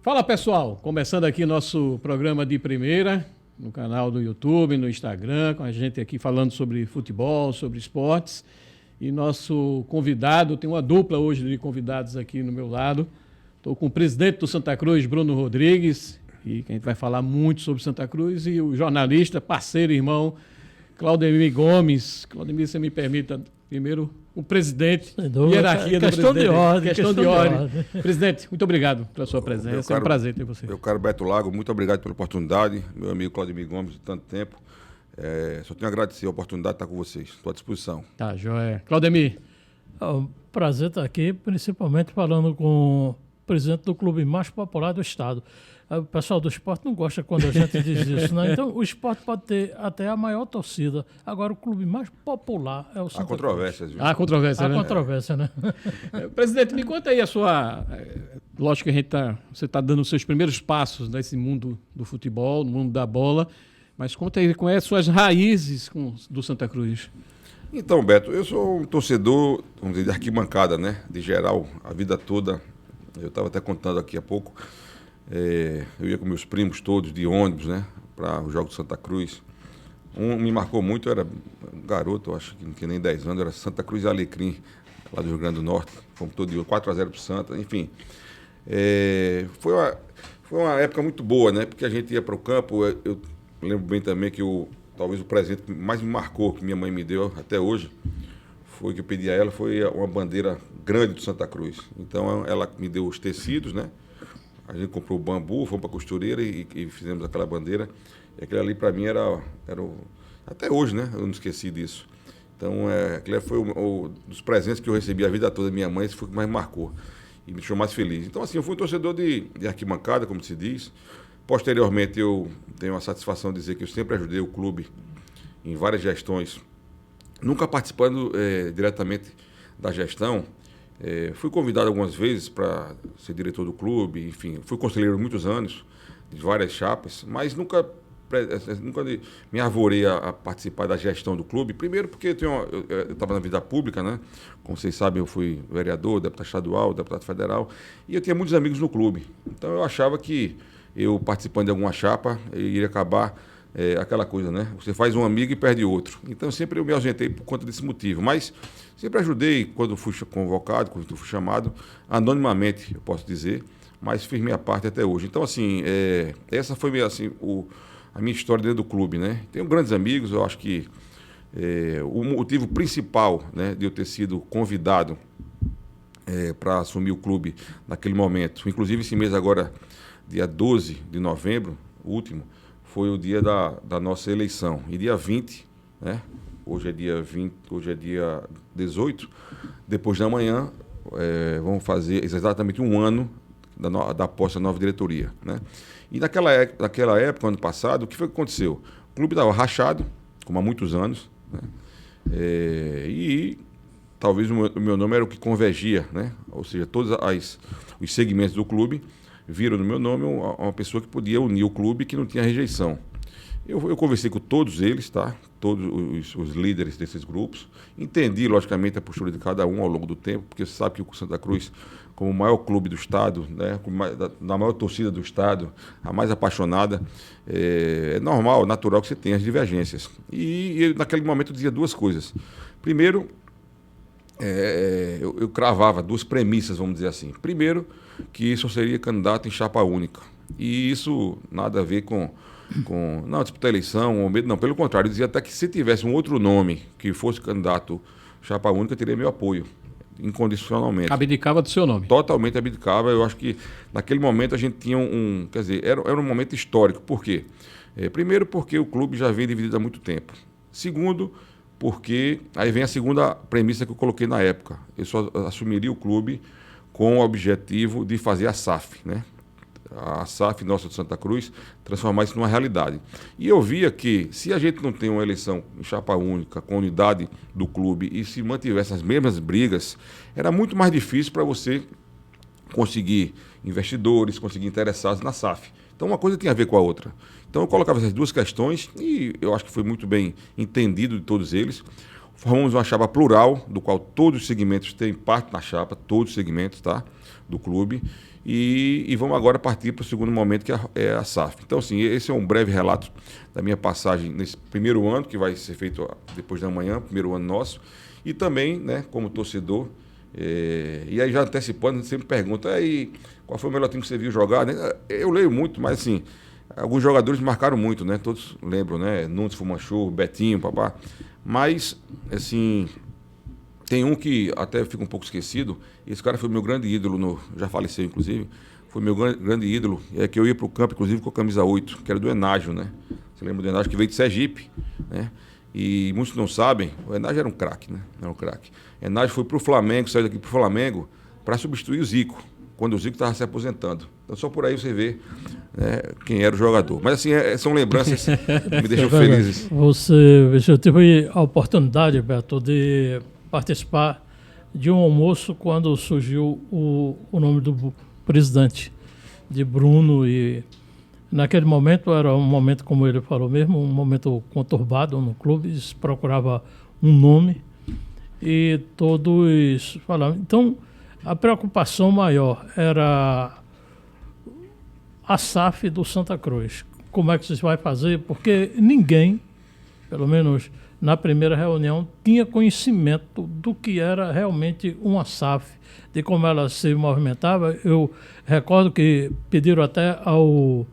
Fala pessoal, começando aqui nosso programa de primeira, no canal do YouTube, no Instagram, com a gente aqui falando sobre futebol, sobre esportes. E nosso convidado, tem uma dupla hoje de convidados aqui no meu lado. Estou com o presidente do Santa Cruz, Bruno Rodrigues, e que a gente vai falar muito sobre Santa Cruz, e o jornalista, parceiro, irmão, Claudemir Gomes. Claudemir, você me permita, primeiro, o presidente, hierarquia do questão presidente. De ordem, questão de ordem. Presidente, muito obrigado pela sua presença, é um prazer ter você. Meu caro Beto Lago, muito obrigado pela oportunidade, meu amigo Claudemir Gomes, de tanto tempo. Só tenho a agradecer a oportunidade de estar com vocês, estou à disposição. Tá, joia. Claudemir. É um prazer estar aqui, principalmente falando com o presidente do clube mais popular do estado. O pessoal do esporte não gosta quando a gente diz isso, né? Então, o esporte pode ter até a maior torcida. Agora, o clube mais popular é o Santa Há controvérsias, viu? Há controvérsia, Cruz. né? Há controvérsia, né? Presidente, me conta aí a sua... Lógico que você está dando os seus primeiros passos nesse mundo do futebol, no mundo da bola, mas conta aí quais são as raízes do Santa Cruz. Então, Beto, eu sou um torcedor, vamos dizer, de arquibancada, né? De geral, a vida toda. Eu estava até contando aqui há pouco. Eu ia com meus primos todos de ônibus, né? Para os Jogos de Santa Cruz. Um me marcou muito, eu era um garoto, eu acho que não tinha nem 10 anos, era Santa Cruz e Alecrim, lá do Rio Grande do Norte. Fomos todo dia 4-0 para o Santa, enfim. Foi uma época muito boa, né? Porque a gente ia para o campo, eu lembro bem também que talvez o presente que mais me marcou, que minha mãe me deu até hoje, foi que eu pedi a ela, foi uma bandeira grande do Santa Cruz. Então ela me deu os tecidos, né? A gente comprou o bambu, fomos para a costureira e fizemos aquela bandeira. E aquilo ali para mim era até hoje, né? Eu não esqueci disso. Então aquele foi um dos presentes que eu recebi a vida toda da minha mãe, esse foi o que mais me marcou e me deixou mais feliz. Então assim, eu fui um torcedor de arquibancada, como se diz. Posteriormente eu tenho a satisfação de dizer que eu sempre ajudei o clube em várias gestões, nunca participando diretamente da gestão. Fui convidado algumas vezes para ser diretor do clube, enfim, fui conselheiro muitos anos, de várias chapas, mas nunca me arvorei a participar da gestão do clube. Primeiro porque eu estava na vida pública, né? Como vocês sabem, eu fui vereador, deputado estadual, deputado federal, e eu tinha muitos amigos no clube. Então eu achava que eu participando de alguma chapa, iria acabar aquela coisa, né? Você faz um amigo e perde outro. Então sempre eu me ausentei por conta desse motivo, mas sempre ajudei quando fui convocado, quando fui chamado, anonimamente, eu posso dizer, mas fiz minha parte até hoje. Então assim, essa foi assim, a minha história dentro do clube, né? Tenho grandes amigos, eu acho que o motivo principal, né, de eu ter sido convidado para assumir o clube naquele momento, inclusive esse mês agora, dia 12 de novembro, o último, foi o dia da nossa eleição. E dia 20, né? Hoje é dia 20, hoje é dia 18, depois da manhã, vamos fazer exatamente um ano da posse da nova diretoria, né? E naquela época, ano passado, o que foi que aconteceu? O clube estava rachado, como há muitos anos, né? E talvez o meu nome era o que convergia, né? Ou seja, todos os segmentos do clube viram no meu nome uma pessoa que podia unir o clube, que não tinha rejeição. Eu conversei com todos eles, tá? Todos os líderes desses grupos. Entendi, logicamente, a postura de cada um ao longo do tempo, porque você sabe que o Santa Cruz, como o maior clube do estado, né? Na maior torcida do estado, a mais apaixonada, é normal, natural que você tenha as divergências. E naquele momento eu dizia duas coisas. Primeiro, eu cravava duas premissas, vamos dizer assim. Primeiro, que isso seria candidato em chapa única. E isso nada a ver com não disputar a eleição, ou medo, não. Pelo contrário, eu dizia até que se tivesse um outro nome que fosse candidato chapa única, teria meu apoio, incondicionalmente. Abdicava do seu nome. Totalmente abdicava. Eu acho que naquele momento a gente tinha quer dizer, era um momento histórico. Por quê? Primeiro, porque o clube já vem dividido há muito tempo. Segundo, porque aí vem a segunda premissa que eu coloquei na época. Eu só assumiria o clube com o objetivo de fazer a SAF, né? A SAF nossa de Santa Cruz, transformar isso numa realidade. E eu via que, se a gente não tem uma eleição em chapa única, com a unidade do clube, e se mantivesse as mesmas brigas, era muito mais difícil para você conseguir investidores, conseguir interessados na SAF. Então uma coisa tem a ver com a outra. Então eu colocava essas duas questões, e eu acho que foi muito bem entendido de todos eles. Formamos uma chapa plural, do qual todos os segmentos têm parte na chapa, todos os segmentos, tá? do clube. E vamos agora partir para o segundo momento, que é a SAF. Então, assim, esse é um breve relato da minha passagem nesse primeiro ano, que vai ser feito depois da manhã, primeiro ano nosso, e também, né, como torcedor. E aí, já antecipando, sempre pergunta, aí, qual foi o melhor time que você viu jogar? Eu leio muito, mas assim, alguns jogadores marcaram muito, né? Todos lembram, né? Nunes, Fumanchu, Betinho, papá. Mas, assim, tem um que até fica um pouco esquecido. Esse cara foi meu grande ídolo, já faleceu, inclusive. Foi meu grande ídolo. É que eu ia para o campo, inclusive, com a camisa 8, que era do Enágio, né? Você lembra do Enágio, que veio de Sergipe, né? E muitos não sabem, o Enágio era um craque, né? Era um craque. Enágio foi para o Flamengo, saiu daqui para o Flamengo para substituir o Zico, quando o Zico estava se aposentando. Então, só por aí você vê, né, quem era o jogador. Mas, assim, são lembranças que me deixam felizes. Eu tive a oportunidade, Beto, de participar de um almoço quando surgiu o nome do presidente, de Bruno, e naquele momento era um momento, como ele falou mesmo, um momento conturbado no clube, se procurava um nome e todos falavam. Então, a preocupação maior era a SAF do Santa Cruz. Como é que você vai fazer? Porque ninguém, pelo menos na primeira reunião, tinha conhecimento do que era realmente uma SAF, de como ela se movimentava. Eu recordo que pediram até ao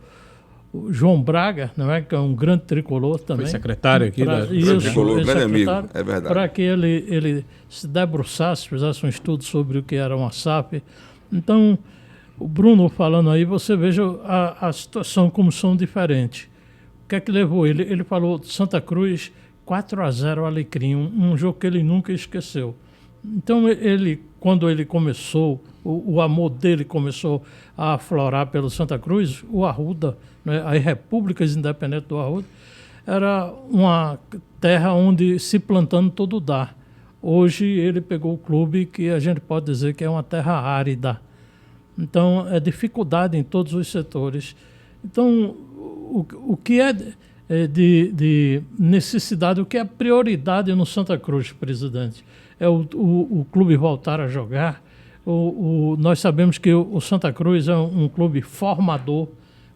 João Braga, não é, que é um grande tricolor também. Foi secretário aqui da tricolor, grande amigo, é verdade. Para que ele se debruçasse, fizesse um estudo sobre o que era uma SAF. Então, o Bruno falando aí, você veja a situação como são diferentes. O que é que levou ele? Ele falou Santa Cruz 4-0 Alecrim, um jogo que ele nunca esqueceu. Então, quando ele começou, o amor dele começou a aflorar pelo Santa Cruz, o Arruda, né, as repúblicas independentes do Arruda, era uma terra onde se plantando tudo dá. Hoje ele pegou o clube que a gente pode dizer que é uma terra árida. Então, é dificuldade em todos os setores. Então, o que é de necessidade, o que é prioridade no Santa Cruz, presidente? É o clube voltar a jogar. Nós sabemos que o Santa Cruz é um clube formador.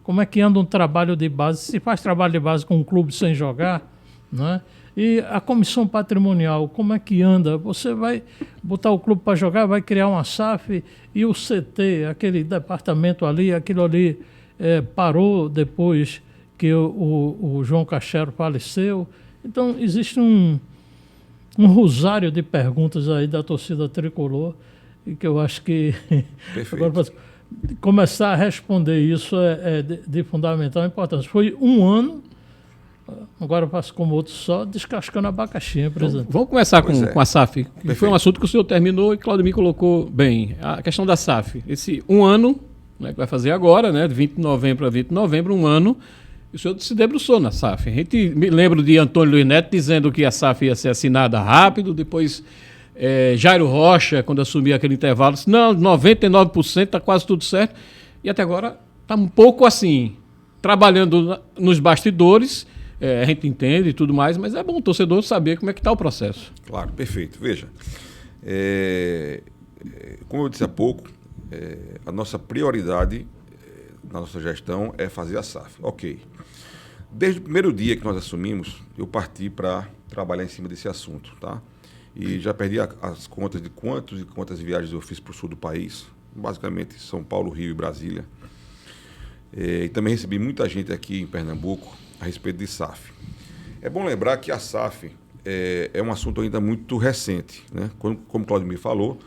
Como é que anda um trabalho de base? Se faz trabalho de base com um clube sem jogar, né? E a comissão patrimonial, como é que anda? Você vai botar o clube para jogar, vai criar uma SAF e o CT, aquele departamento ali, aquilo ali parou depois que o João Cachero faleceu. Então, existe um rosário de perguntas aí da torcida tricolor e que eu acho que agora, começar a responder isso é de fundamental importância. Foi um ano, agora eu passo como outro só, descascando abacaxi, hein, presidente? Vamos começar com a SAF, que foi um assunto que o senhor terminou e Claudemir colocou bem. A questão da SAF, esse um ano, né, que vai fazer agora, né, de 20 de novembro a 20 de novembro, um ano, e o senhor se debruçou na SAF. A gente me lembra de Antônio Luiz Neto dizendo que a SAF ia ser assinada rápido, depois Jairo Rocha, quando assumiu aquele intervalo, disse, não, 99% está quase tudo certo, e até agora está um pouco assim, trabalhando nos bastidores, a gente entende e tudo mais, mas é bom o torcedor saber como é que está o processo. Claro, perfeito. Veja, como eu disse há pouco, a nossa prioridade na nossa gestão é fazer a SAF. Ok. Desde o primeiro dia que nós assumimos, eu parti para trabalhar em cima desse assunto, tá? E já perdi as contas de quantas viagens eu fiz para o sul do país, basicamente São Paulo, Rio e Brasília. E também recebi muita gente aqui em Pernambuco a respeito de SAF. É bom lembrar que a SAF é um assunto ainda muito recente, né? Como o Claudemir falou,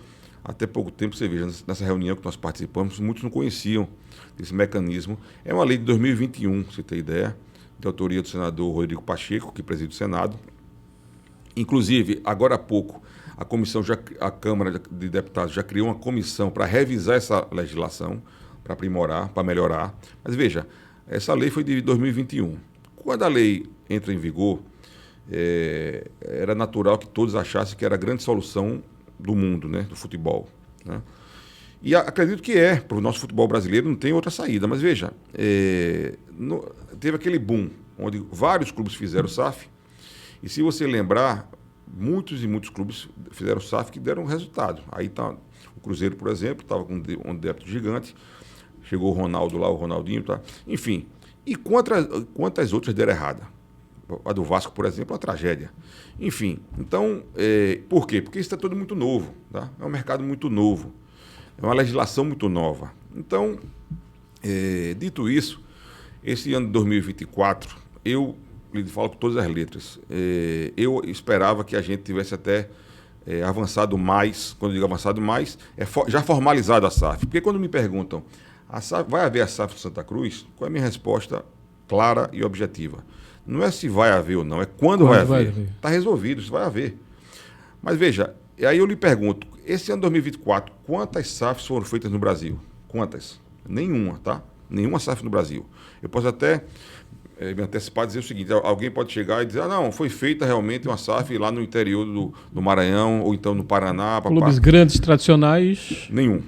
até pouco tempo, você veja, nessa reunião que nós participamos, muitos não conheciam desse mecanismo. É uma lei de 2021, você tem ideia, de autoria do senador Rodrigo Pacheco, que preside o Senado. Inclusive, agora há pouco, a Câmara de Deputados já criou uma comissão para revisar essa legislação, para aprimorar, para melhorar. Mas veja, essa lei foi de 2021. Quando a lei entra em vigor, era natural que todos achassem que era a grande solução do mundo, né, do futebol, né? E acredito que para o nosso futebol brasileiro não tem outra saída. Mas veja, teve aquele boom, onde vários clubes fizeram SAF, e se você lembrar, muitos e muitos clubes fizeram SAF que deram resultado. Aí está O Cruzeiro, por exemplo, estava com um débito gigante. Chegou o Ronaldo lá, o Ronaldinho, tá? Enfim. E quantas outras deram errada? A do Vasco, por exemplo, é uma tragédia. Enfim, então, por quê? Porque isso está tudo muito novo, tá? É um mercado muito novo. É uma legislação muito nova. Então, dito isso, esse ano de 2024, eu lhe falo com todas as letras, eu esperava que a gente tivesse até avançado mais, quando eu digo avançado mais, já formalizado a SAF. Porque quando me perguntam, vai haver a SAF de Santa Cruz? Qual é a minha resposta clara e objetiva? Não é se vai haver ou não, é quando vai haver. Está resolvido, isso vai haver. Mas veja, aí eu lhe pergunto, esse ano de 2024, quantas SAFs foram feitas no Brasil? Quantas? Nenhuma, tá? Nenhuma SAF no Brasil. Eu posso até me antecipar e dizer o seguinte, alguém pode chegar e dizer, não, foi feita realmente uma SAF lá no interior do Maranhão, ou então no Paraná. Clubes grandes, tradicionais? Nenhum,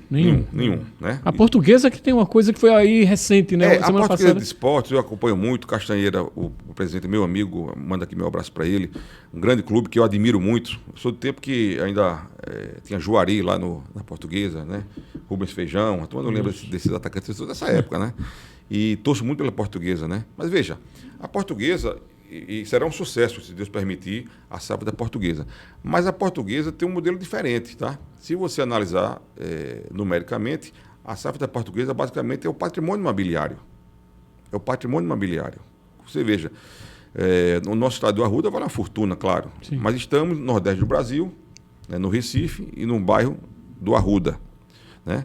né? A Portuguesa que tem uma coisa que foi aí recente, né? A Portuguesa de Esportes, eu acompanho muito, Castanheira, o presidente, meu amigo, manda aqui meu abraço para ele, um grande clube que eu admiro muito. Eu sou do tempo que ainda tinha Juari lá na Portuguesa, né? Rubens Feijão, a turma não lembra desses atacantes, eu sou dessa época, né? E torço muito pela Portuguesa, né? Mas veja, a Portuguesa, e será um sucesso, se Deus permitir, a SAF da Portuguesa. Mas a Portuguesa tem um modelo diferente, tá? Se você analisar numericamente, a SAF da Portuguesa basicamente é o patrimônio imobiliário. É o patrimônio imobiliário. Você veja, no nosso estado do Arruda vale uma fortuna, claro. Sim. Mas estamos no Nordeste do Brasil, né, no Recife e no bairro do Arruda, né?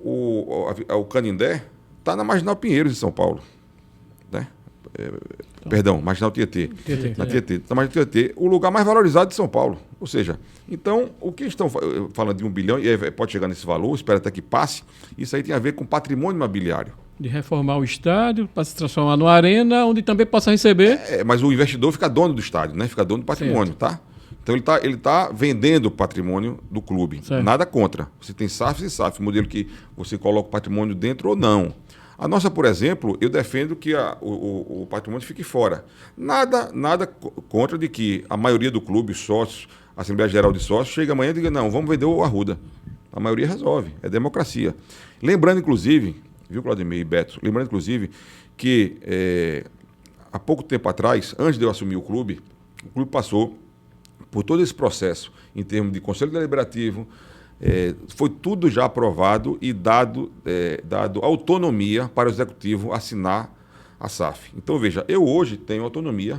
O Canindé está na Marginal Pinheiros, em São Paulo. Né? Perdão, Marginal Tietê. Na Tietê. Na Marginal Tietê, o lugar mais valorizado de São Paulo. Ou seja, então, o que estão falando de 1 bilhão, e pode chegar nesse valor, espero até que passe, isso aí tem a ver com patrimônio imobiliário. De reformar o estádio para se transformar numa arena, onde também possa receber... mas o investidor fica dono do estádio, né? Fica dono do patrimônio, tá? Então ele tá vendendo o patrimônio do clube. Certo. Nada contra. Você tem SAF e SAF, modelo que você coloca o patrimônio dentro ou não. A nossa, por exemplo, eu defendo que o patrimônio fique fora. Nada contra de que a maioria do clube, sócios, a Assembleia Geral de Sócios, chega amanhã e diga, não, vamos vender o Arruda. A maioria resolve, é democracia. Lembrando, inclusive, viu, Claudemir e Beto, lembrando, inclusive, que há pouco tempo atrás, antes de eu assumir o clube passou por todo esse processo, em termos de Conselho Deliberativo, foi tudo já aprovado e dado autonomia para o Executivo assinar a SAF. Então, veja, eu hoje tenho autonomia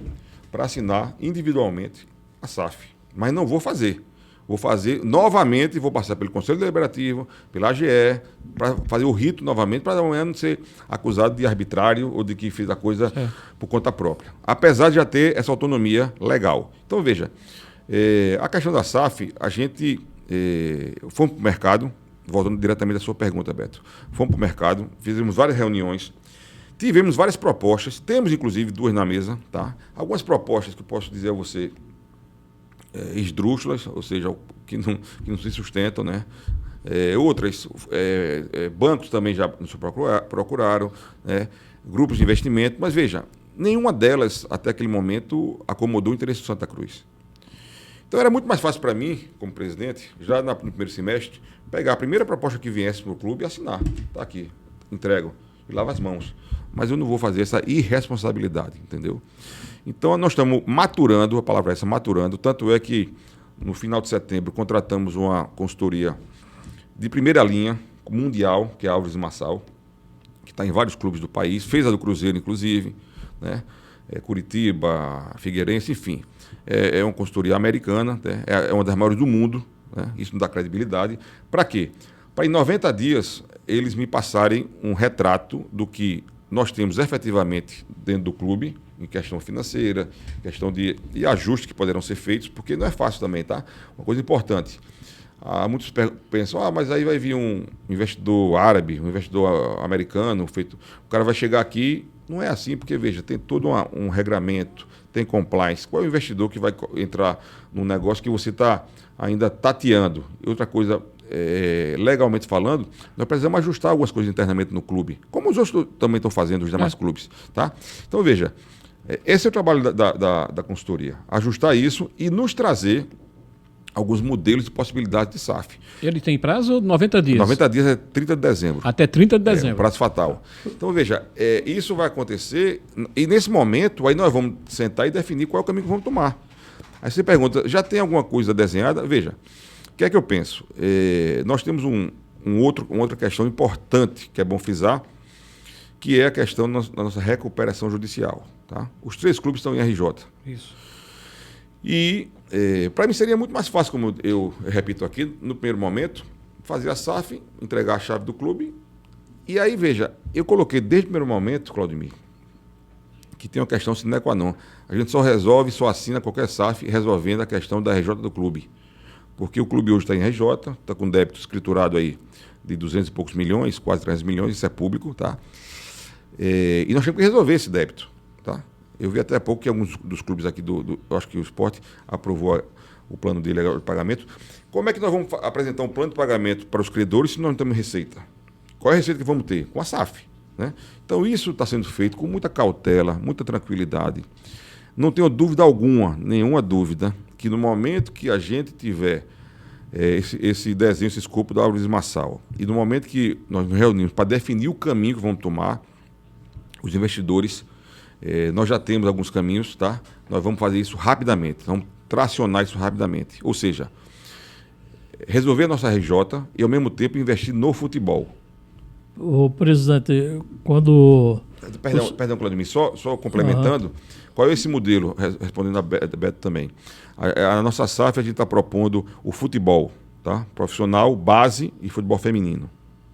para assinar individualmente a SAF, mas não vou fazer. Vou fazer novamente, vou passar pelo Conselho Deliberativo, pela AGE, para fazer o rito novamente, para amanhã não ser acusado de arbitrário ou de que fez a coisa por conta própria. Apesar de já ter essa autonomia legal. Então, veja, a questão da SAF, a gente fomos para o mercado, voltando diretamente à sua pergunta, Beto, fomos para o mercado, fizemos várias reuniões, tivemos várias propostas, temos inclusive 2 na mesa, tá? Algumas propostas que eu posso dizer a você esdrúxulas, ou seja, que não se sustentam, né? Outras, bancos também já nos procuraram, né? Grupos de investimento, mas veja, nenhuma delas até aquele momento acomodou o interesse do Santa Cruz. Então era muito mais fácil para mim, como presidente, já no primeiro semestre, pegar a primeira proposta que viesse para o clube e assinar. Está aqui, entrego e lavo as mãos. Mas eu não vou fazer essa irresponsabilidade, entendeu? Então nós estamos maturando, a palavra é essa, maturando, tanto é que no final de setembro contratamos uma consultoria de primeira linha, mundial, que é a Álvares e Marçal, que está em vários clubes do país, fez a do Cruzeiro, inclusive, né? Curitiba, Figueirense, enfim. É uma consultoria americana, né? É uma das maiores do mundo, né? Isso não dá credibilidade. Para quê? Para em 90 dias eles me passarem um retrato do que nós temos efetivamente dentro do clube, em questão financeira, questão de ajustes que poderão ser feitos, porque não é fácil também, tá? Uma coisa importante. Muitos pensam, mas aí vai vir um investidor árabe, um investidor americano, o cara vai chegar aqui. Não é assim, porque, veja, tem todo um regramento, tem compliance. Qual é o investidor que vai entrar num negócio que você está ainda tateando? E outra coisa, legalmente falando, nós precisamos ajustar algumas coisas internamente no clube, como os outros também estão fazendo, os demais clubes. Tá? Então, veja, esse é o trabalho da consultoria, ajustar isso e nos trazer alguns modelos e possibilidades de SAF. Ele tem prazo 90 dias? 90 dias é 30 de dezembro. Até 30 de dezembro. Prazo fatal. Então, veja, isso vai acontecer e nesse momento aí nós vamos sentar e definir qual é o caminho que vamos tomar. Aí você pergunta, já tem alguma coisa desenhada? Veja, o que é que eu penso? Nós temos uma outra questão importante que é bom frisar, que é a questão da nossa recuperação judicial. Tá? Os 3 clubes estão em RJ. Isso. E para mim seria muito mais fácil, como eu repito aqui, no primeiro momento, fazer a SAF, entregar a chave do clube. E aí, veja, eu coloquei desde o primeiro momento, Claudemir, que tem uma questão sine qua non. A gente só resolve, só assina qualquer SAF resolvendo a questão da RJ do clube. Porque o clube hoje está em RJ, está com débito escriturado aí de 200 e poucos milhões, quase 300 milhões, isso é público, tá? E nós temos que resolver esse débito, tá? Eu vi até há pouco que alguns dos clubes aqui, eu acho que o Sport aprovou o plano dele de pagamento. Como é que nós vamos apresentar um plano de pagamento para os credores se nós não temos receita? Qual é a receita que vamos ter? Com a SAF, né? Então isso está sendo feito com muita cautela, muita tranquilidade. Não tenho dúvida alguma, nenhuma dúvida, que no momento que a gente tiver esse desenho, esse escopo da Árvore Massal, e no momento que nós nos reunimos para definir o caminho que vamos tomar, os investidores, nós já temos alguns caminhos, tá? Nós vamos fazer isso rapidamente, vamos tracionar isso rapidamente. Ou seja, resolver a nossa RJ e, ao mesmo Tempo, investir no futebol. O presidente, quando... Perdão, Claudemir, só complementando, qual é esse modelo, respondendo a Beto também. A nossa SAF, a gente está propondo o futebol, tá? Profissional, base e futebol feminino.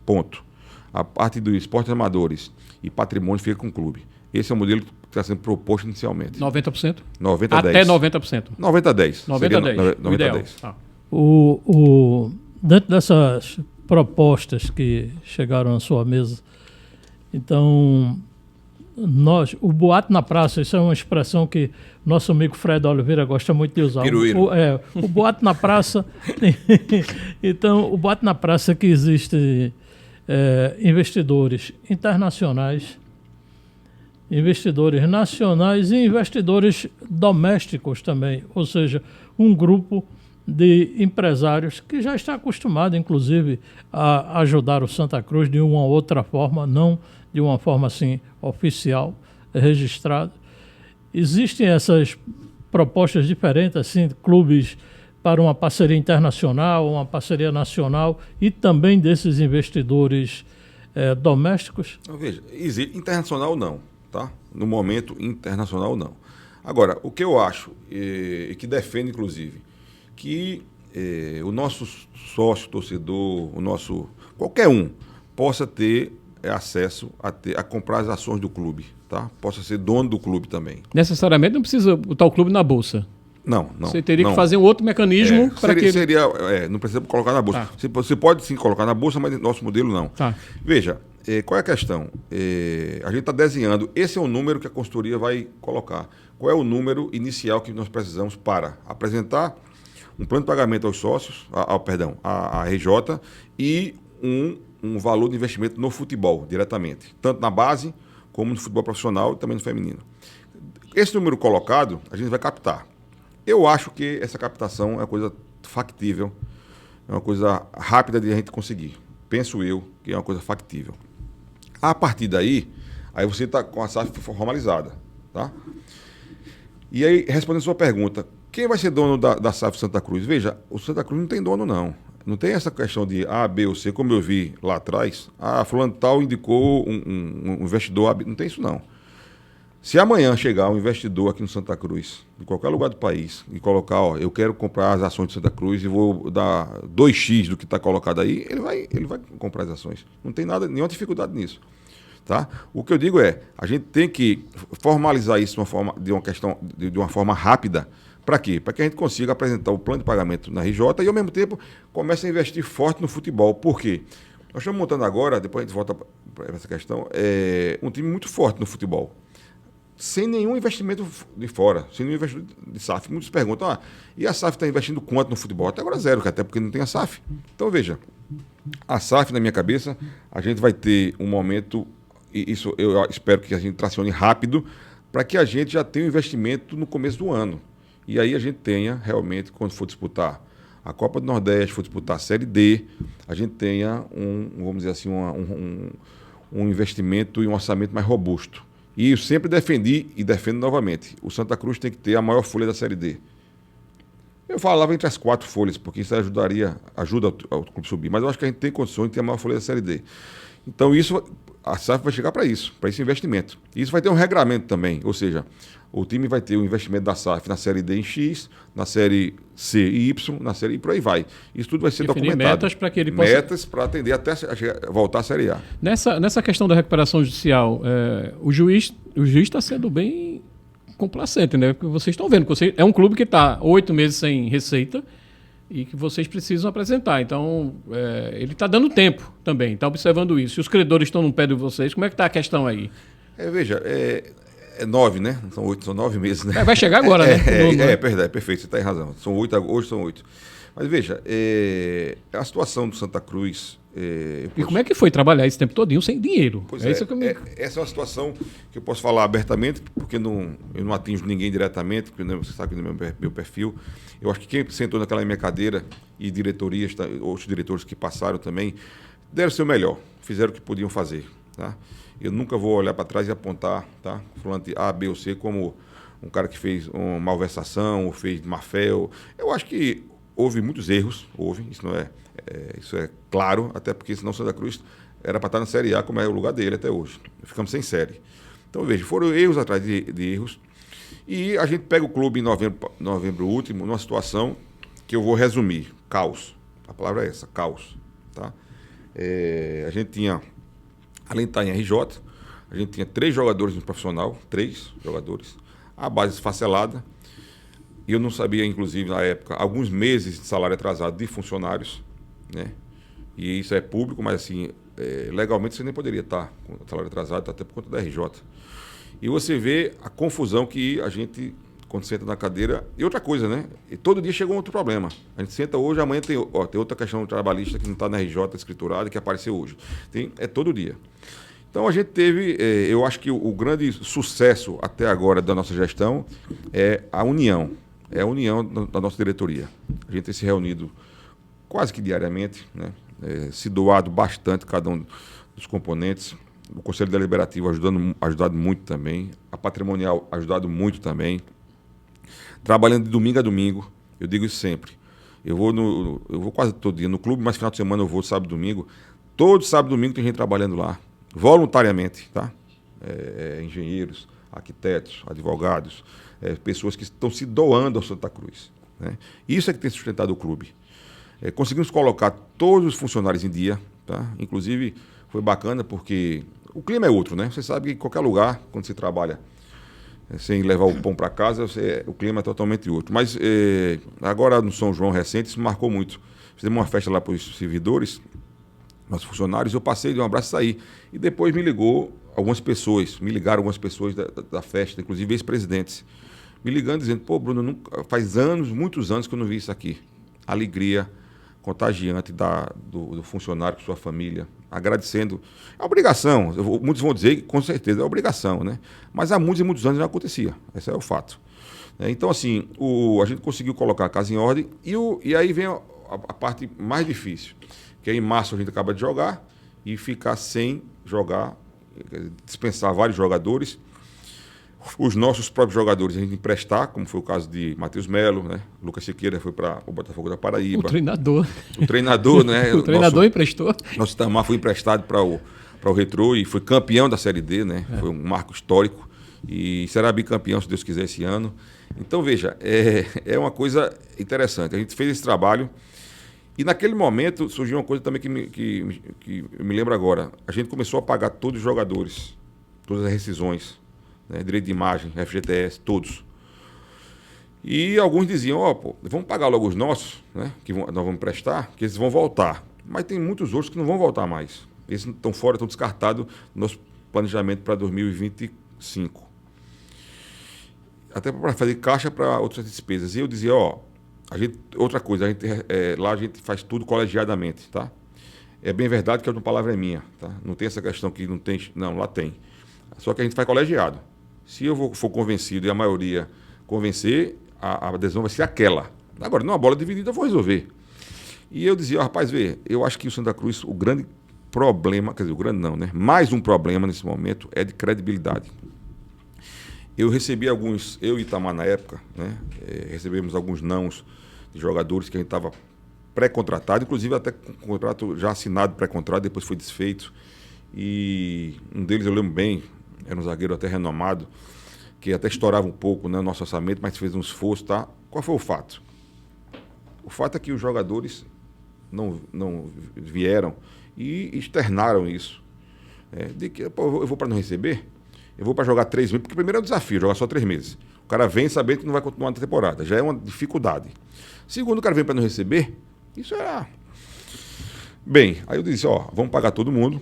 Ponto. A parte dos esportes amadores e patrimônio fica com o clube. Esse é o modelo que está sendo proposto inicialmente. 90%? 90-10. Até 90%. 90-10. 90-10. 90-10. Dentro dessas propostas que chegaram à sua mesa, então, o boato na praça, isso é uma expressão que nosso amigo Fred Oliveira gosta muito de usar. O boato na praça... Então, o boato na praça é que existe investidores internacionais, investidores nacionais e investidores domésticos também, ou seja, um grupo de empresários que já está acostumado, inclusive, a ajudar o Santa Cruz de uma outra forma, não de uma forma assim oficial, registrada. Existem essas propostas diferentes, assim, clubes para uma parceria internacional, uma parceria nacional e também desses investidores domésticos? Veja, internacional não. Tá? No momento, internacional não. Agora, o que eu acho, e que defendo inclusive, que o nosso sócio, torcedor, qualquer um, possa ter acesso a comprar as ações do clube, tá? Possa ser dono do clube também. Necessariamente não precisa botar o clube na bolsa. Não. Você teria que fazer um outro mecanismo para que... não precisa colocar na bolsa. Tá. Você pode sim colocar na bolsa, mas nosso modelo não. Tá. Veja, qual é a questão? A gente está desenhando, esse é o número que a consultoria vai colocar. Qual é o número inicial que nós precisamos para apresentar um plano de pagamento aos sócios, à RJ, e um valor de investimento no futebol, diretamente. Tanto na base, como no futebol profissional e também no feminino. Esse número colocado, a gente vai captar. Eu acho que essa captação é uma coisa factível, é uma coisa rápida de a gente conseguir. Penso eu que é uma coisa factível. A partir daí, aí você está com a SAF formalizada, tá? E aí, respondendo a sua pergunta, quem vai ser dono da SAF Santa Cruz? Veja, o Santa Cruz não tem dono, não. Não tem essa questão de A, B ou C, como eu vi lá atrás. Fulano tal indicou um investidor A, B. Não tem isso, não. Se amanhã chegar um investidor aqui no Santa Cruz, em qualquer lugar do país, e colocar, eu quero comprar as ações de Santa Cruz e vou dar 2x do que está colocado aí, ele vai comprar as ações. Não tem nenhuma dificuldade nisso. Tá? O que eu digo é, a gente tem que formalizar isso de uma forma rápida. Para quê? Para que a gente consiga apresentar o plano de pagamento na RJ e, ao mesmo tempo, comece a investir forte no futebol. Por quê? Nós estamos montando agora, depois a gente volta para essa questão, um time muito forte no futebol. Sem nenhum investimento de fora, sem nenhum investimento de SAF. Muitos perguntam, e a SAF está investindo quanto no futebol? Até agora zero, até porque não tem a SAF. Então, veja, a SAF, na minha cabeça, a gente vai ter um momento, e isso eu espero que a gente tracione rápido, para que a gente já tenha um investimento no começo do ano. E aí a gente tenha, realmente, quando for disputar a Copa do Nordeste for disputar a Série D, a gente tenha vamos dizer assim, um investimento e um orçamento mais robusto. E eu sempre defendi e defendo novamente. O Santa Cruz tem que ter a maior folha da Série D. Eu falava entre as 4 folhas, porque isso ajuda ao clube subir. Mas eu acho que a gente tem condições de ter a maior folha da Série D. Então a SAF vai chegar para esse investimento. E isso vai ter um regramento também, ou seja, o time vai ter o investimento da SAF na Série D em X, na Série C e Y, na Série e por aí vai. Isso tudo vai ser documentado. Metas para que ele possa... Metas para atender até voltar à Série A. Nessa questão da recuperação judicial, o juiz está sendo bem complacente, né? Porque vocês estão vendo que é um clube que está 8 meses sem receita e que vocês precisam apresentar. Então, ele está dando tempo também, está observando isso. Se os credores estão no pé de vocês, como é que está a questão aí? Veja, é 9, né? São 9 meses, né? Vai chegar agora, né? Perfeito, você está em razão. Hoje são 8. Mas veja, a situação do Santa Cruz... E como é que foi trabalhar esse tempo todinho sem dinheiro? Essa é uma situação que eu posso falar abertamente, porque eu não atinjo ninguém diretamente, porque você sabe que no meu perfil. Eu acho que quem sentou naquela minha cadeira e diretorias, outros diretores que passaram também, deram o seu melhor, fizeram o que podiam fazer. Tá? Eu nunca vou olhar para trás e apontar, tá? Falando de A, B ou C como um cara que fez uma malversação ou fez má fé. Eu acho que houve muitos erros, isso é claro, até porque senão o Santa Cruz era para estar na Série A, como é o lugar dele até hoje. Ficamos sem série. Então, veja, foram erros atrás de erros. E a gente pega o clube em novembro último, numa situação que eu vou resumir. Caos. A palavra é essa, caos. Tá? A gente tinha, além de estar em RJ, a gente tinha 3 jogadores no profissional, 3 jogadores, a base esfacelada. E eu não sabia, inclusive, na época, alguns meses de salário atrasado de funcionários, né? E isso é público, mas assim, legalmente você nem poderia estar com salário atrasado, até por conta da RJ. E você vê a confusão que a gente, quando senta na cadeira... E outra coisa, né? E todo dia chega um outro problema. A gente senta hoje, amanhã tem outra questão trabalhista que não está na RJ escriturada, que apareceu hoje. É todo dia. Então a gente teve, eu acho que o grande sucesso até agora da nossa gestão é a união. É a união da nossa diretoria. A gente tem se reunido quase que diariamente, né? Se doado bastante cada um dos componentes. O Conselho Deliberativo ajudado muito também. A Patrimonial ajudado muito também. Trabalhando de domingo a domingo. Eu digo isso sempre. Eu vou quase todo dia no clube, mas final de semana eu vou sábado e domingo. Todo sábado e domingo tem gente trabalhando lá. Voluntariamente, tá? Engenheiros, arquitetos, advogados, pessoas que estão se doando ao Santa Cruz, né? Isso é que tem sustentado o clube. Conseguimos colocar todos os funcionários em dia, tá? Inclusive, foi bacana porque o clima é outro, né? Você sabe que em qualquer lugar, quando você trabalha sem levar o pão para casa, o clima é totalmente outro. Mas agora no São João recente, isso marcou muito. Fizemos uma festa lá para os servidores, nossos funcionários, eu passei, dei um abraço e saí. E depois me ligaram algumas pessoas da festa, inclusive ex-presidentes, me ligando dizendo, pô, Bruno, faz anos, muitos anos que eu não vi isso aqui. Alegria contagiante do funcionário com sua família, agradecendo. É obrigação, muitos vão dizer que com certeza é obrigação, né? Mas há muitos e muitos anos não acontecia, esse é o fato. Então, assim, a gente conseguiu colocar a casa em ordem e aí vem a parte mais difícil, que em março a gente acaba de jogar e ficar sem jogar, dispensar vários jogadores. Os nossos próprios jogadores a gente emprestar, como foi o caso de Matheus Melo, né? Lucas Siqueira foi para o Botafogo da Paraíba. O treinador, né? O treinador emprestou. Nosso Itamar foi emprestado para o Retrô e foi campeão da Série D, né? Foi um marco histórico e será bicampeão, se Deus quiser, esse ano. Então, veja, é uma coisa interessante. A gente fez esse trabalho e naquele momento surgiu uma coisa também que eu me lembro agora. A gente começou a pagar todos os jogadores, todas as rescisões, né, direito de imagem, FGTS, todos. E alguns diziam, vamos pagar logo os nossos, né, que nós vamos prestar, que eles vão voltar. Mas tem muitos outros que não vão voltar mais. Esses estão fora, estão descartados no nosso planejamento para 2025. Até para fazer caixa para outras despesas. E eu dizia, outra coisa, lá a gente faz tudo colegiadamente, tá? É bem verdade que a palavra é minha, tá? Não tem essa questão que não tem, não, lá tem. Só que a gente faz colegiado. Se eu for convencido e a maioria convencer, a adesão vai ser aquela. Agora, numa bola dividida eu vou resolver. E eu dizia, rapaz, vê, eu acho que o Santa Cruz, o grande problema, quer dizer, o grande não, né? Mais um problema nesse momento é de credibilidade. Eu recebi alguns, eu e Itamar na época, né? Recebemos alguns nãos de jogadores que a gente estava pré-contratado, inclusive até com contrato já assinado pré-contrato, depois foi desfeito. E um deles eu lembro bem, era um zagueiro até renomado, que até estourava um pouco, né, o nosso orçamento, mas fez um esforço, tá? Qual foi o fato? O fato é que os jogadores não vieram e externaram isso. De que, pô, eu vou para não receber, eu vou para jogar 3 meses, porque primeiro é um desafio, jogar só 3 meses. O cara vem sabendo que não vai continuar na temporada, já é uma dificuldade. Segundo, o cara vem para não receber, isso era... Bem, aí eu disse, ó, vamos pagar todo mundo,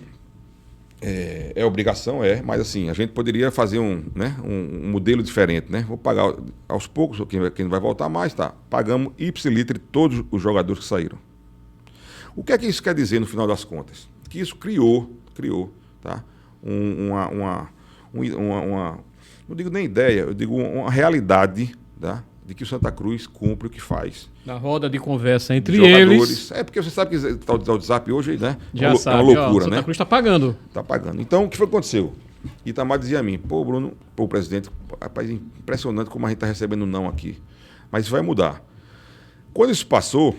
é obrigação, mas assim, a gente poderia fazer um modelo diferente, né? Vou pagar aos poucos, quem vai voltar mais, tá? Pagamos ipsiliter todos os jogadores que saíram. O que é que isso quer dizer no final das contas? Que isso criou, tá? Não digo nem ideia, eu digo uma realidade, tá? De que o Santa Cruz cumpre o que faz. Na roda de conversa entre jogadores. eles. Porque você sabe que tá o WhatsApp hoje, né? Já sabe, é uma loucura, Santa né? Cruz está pagando. Está pagando. Então, o que foi que aconteceu? Itamar dizia a mim, pô, Bruno, pô, presidente, rapaz, impressionante como a gente está recebendo não aqui. Mas isso vai mudar. Quando isso passou,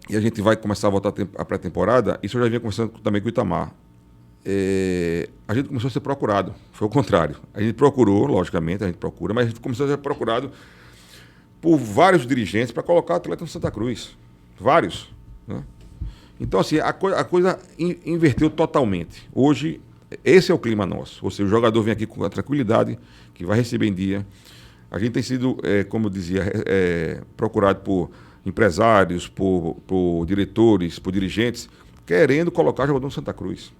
e a gente vai começar a voltar a pré-temporada, isso eu já vinha conversando também com o Itamar. A gente começou a ser procurado. Foi o contrário. A gente procurou, logicamente, mas a gente começou a ser procurado por vários dirigentes para colocar atleta no Santa Cruz. Vários. Né? Então, assim, a coisa inverteu totalmente. Hoje, esse é o clima nosso. Ou seja, o jogador vem aqui com a tranquilidade, que vai receber em dia. A gente tem sido, como eu dizia, procurado por empresários, por diretores, por dirigentes, querendo colocar jogador no Santa Cruz.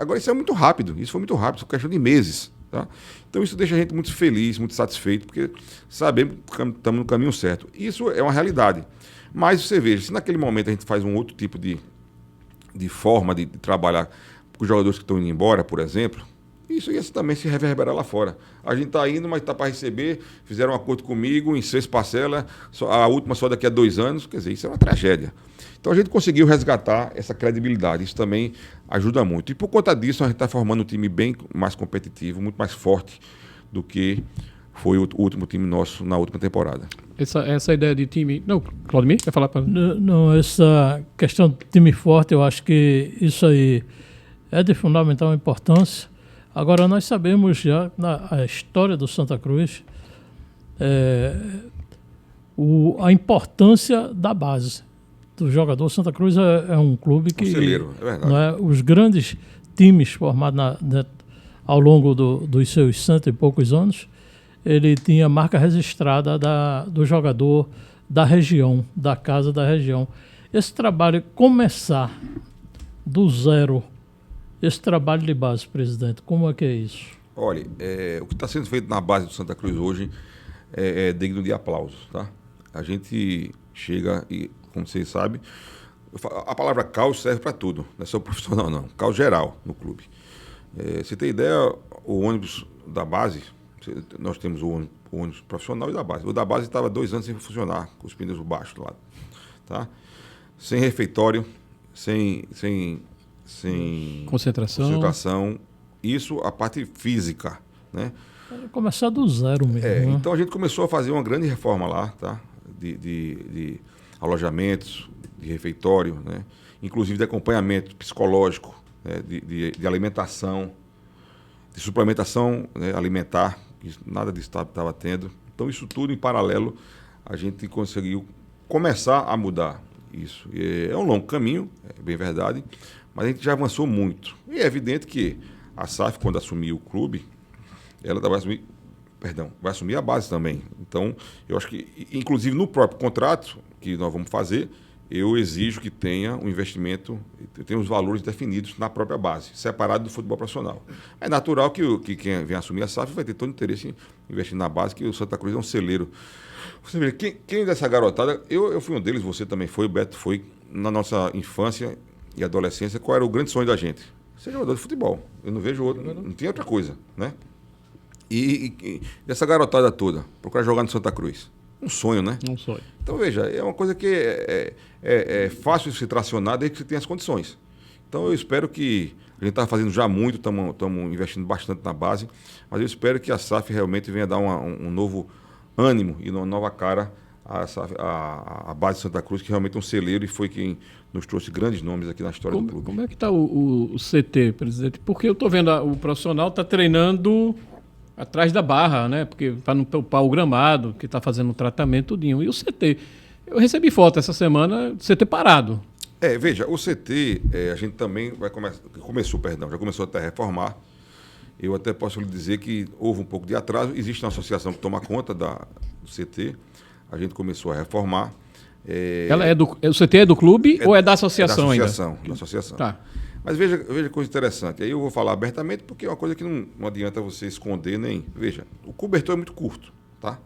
Agora, isso é muito rápido. Isso foi muito rápido, isso é questão de meses. Tá? Então isso deixa a gente muito feliz, muito satisfeito, porque sabemos que estamos no caminho certo. Isso é uma realidade. Mas você veja, se naquele momento a gente faz um outro tipo de forma de trabalhar com os jogadores que estão indo embora, por exemplo, isso ia também se reverberar lá fora. A gente está indo, mas está para receber, fizeram um acordo comigo em 6 parcelas, a última só daqui a 2 anos, quer dizer, isso é uma tragédia. Então a gente conseguiu resgatar essa credibilidade, isso também ajuda muito. E por conta disso a gente está formando um time bem mais competitivo, muito mais forte do que foi o último time nosso na última temporada. Essa ideia de time... Não, Claudemir, quer falar para... Não, essa questão de time forte, eu acho que isso aí é de fundamental importância. Agora, nós sabemos já, na história do Santa Cruz, a importância da base do jogador. Santa Cruz é um clube que... Conselheiro, é verdade. Os grandes times formados ao longo dos seus 100 e poucos anos, ele tinha marca registrada do jogador da região, da casa da região. Esse trabalho começar do zero, esse trabalho de base, presidente, como é que é isso? Olha, o que está sendo feito na base do Santa Cruz hoje é digno de aplausos, tá? A gente chega e, como vocês sabem, a palavra caos serve para tudo, não é só profissional não, caos geral no clube. Você tem ideia, o ônibus da base, nós temos o ônibus profissional e da base. O da base estava 2 anos sem funcionar, com os pneus baixos do lado, tá? Sem refeitório, sem concentração, isso a parte física, né? Começar do zero mesmo. Né? Então a gente começou a fazer uma grande reforma lá, tá? De alojamentos, de refeitório, né? Inclusive de acompanhamento psicológico, né? de alimentação, de suplementação, né? Alimentar, que nada disso estava tendo. Então isso tudo em paralelo a gente conseguiu começar a mudar isso. É um longo caminho, é bem verdade, mas a gente já avançou muito. E é evidente que a SAF, quando assumir o clube, ela vai assumir a base também. Então, eu acho que, inclusive no próprio contrato que nós vamos fazer, eu exijo que tenha um investimento, tenha os valores definidos na própria base, separado do futebol profissional. É natural que quem vem assumir a SAF vai ter todo o interesse em investir na base, que o Santa Cruz é um celeiro. Você vê, quem dessa garotada, eu fui um deles, você também foi, o Beto foi, na nossa infância e adolescência, qual era o grande sonho da gente? Ser jogador de futebol. Eu não vejo outro, não tinha outra coisa, né? E dessa garotada toda, procurar jogar no Santa Cruz. um sonho, né? Um sonho. Então, veja, é uma coisa que é fácil de se tracionar desde que você tenha as condições. Então, eu espero que... A gente está fazendo já muito, estamos investindo bastante na base, mas eu espero que a SAF realmente venha dar um novo ânimo e uma nova cara à base de Santa Cruz, que realmente é um celeiro e foi quem nos trouxe grandes nomes aqui na história do clube. Como é que está o CT, presidente? Porque eu estou vendo o profissional está treinando atrás da barra, né? Porque para não poupar o gramado, que está fazendo um tratamento tudinho. E o CT? Eu recebi foto essa semana, CT parado. Veja, o CT, a gente também já começou até a reformar. Eu até posso lhe dizer que houve um pouco de atraso. Existe uma associação que toma conta do CT. A gente começou a reformar. O CT é do clube ou é da associação ainda? Da associação. Tá. Mas veja coisa interessante. Aí eu vou falar abertamente porque é uma coisa que não adianta você esconder nem... Veja, o cobertor é muito curto, tá?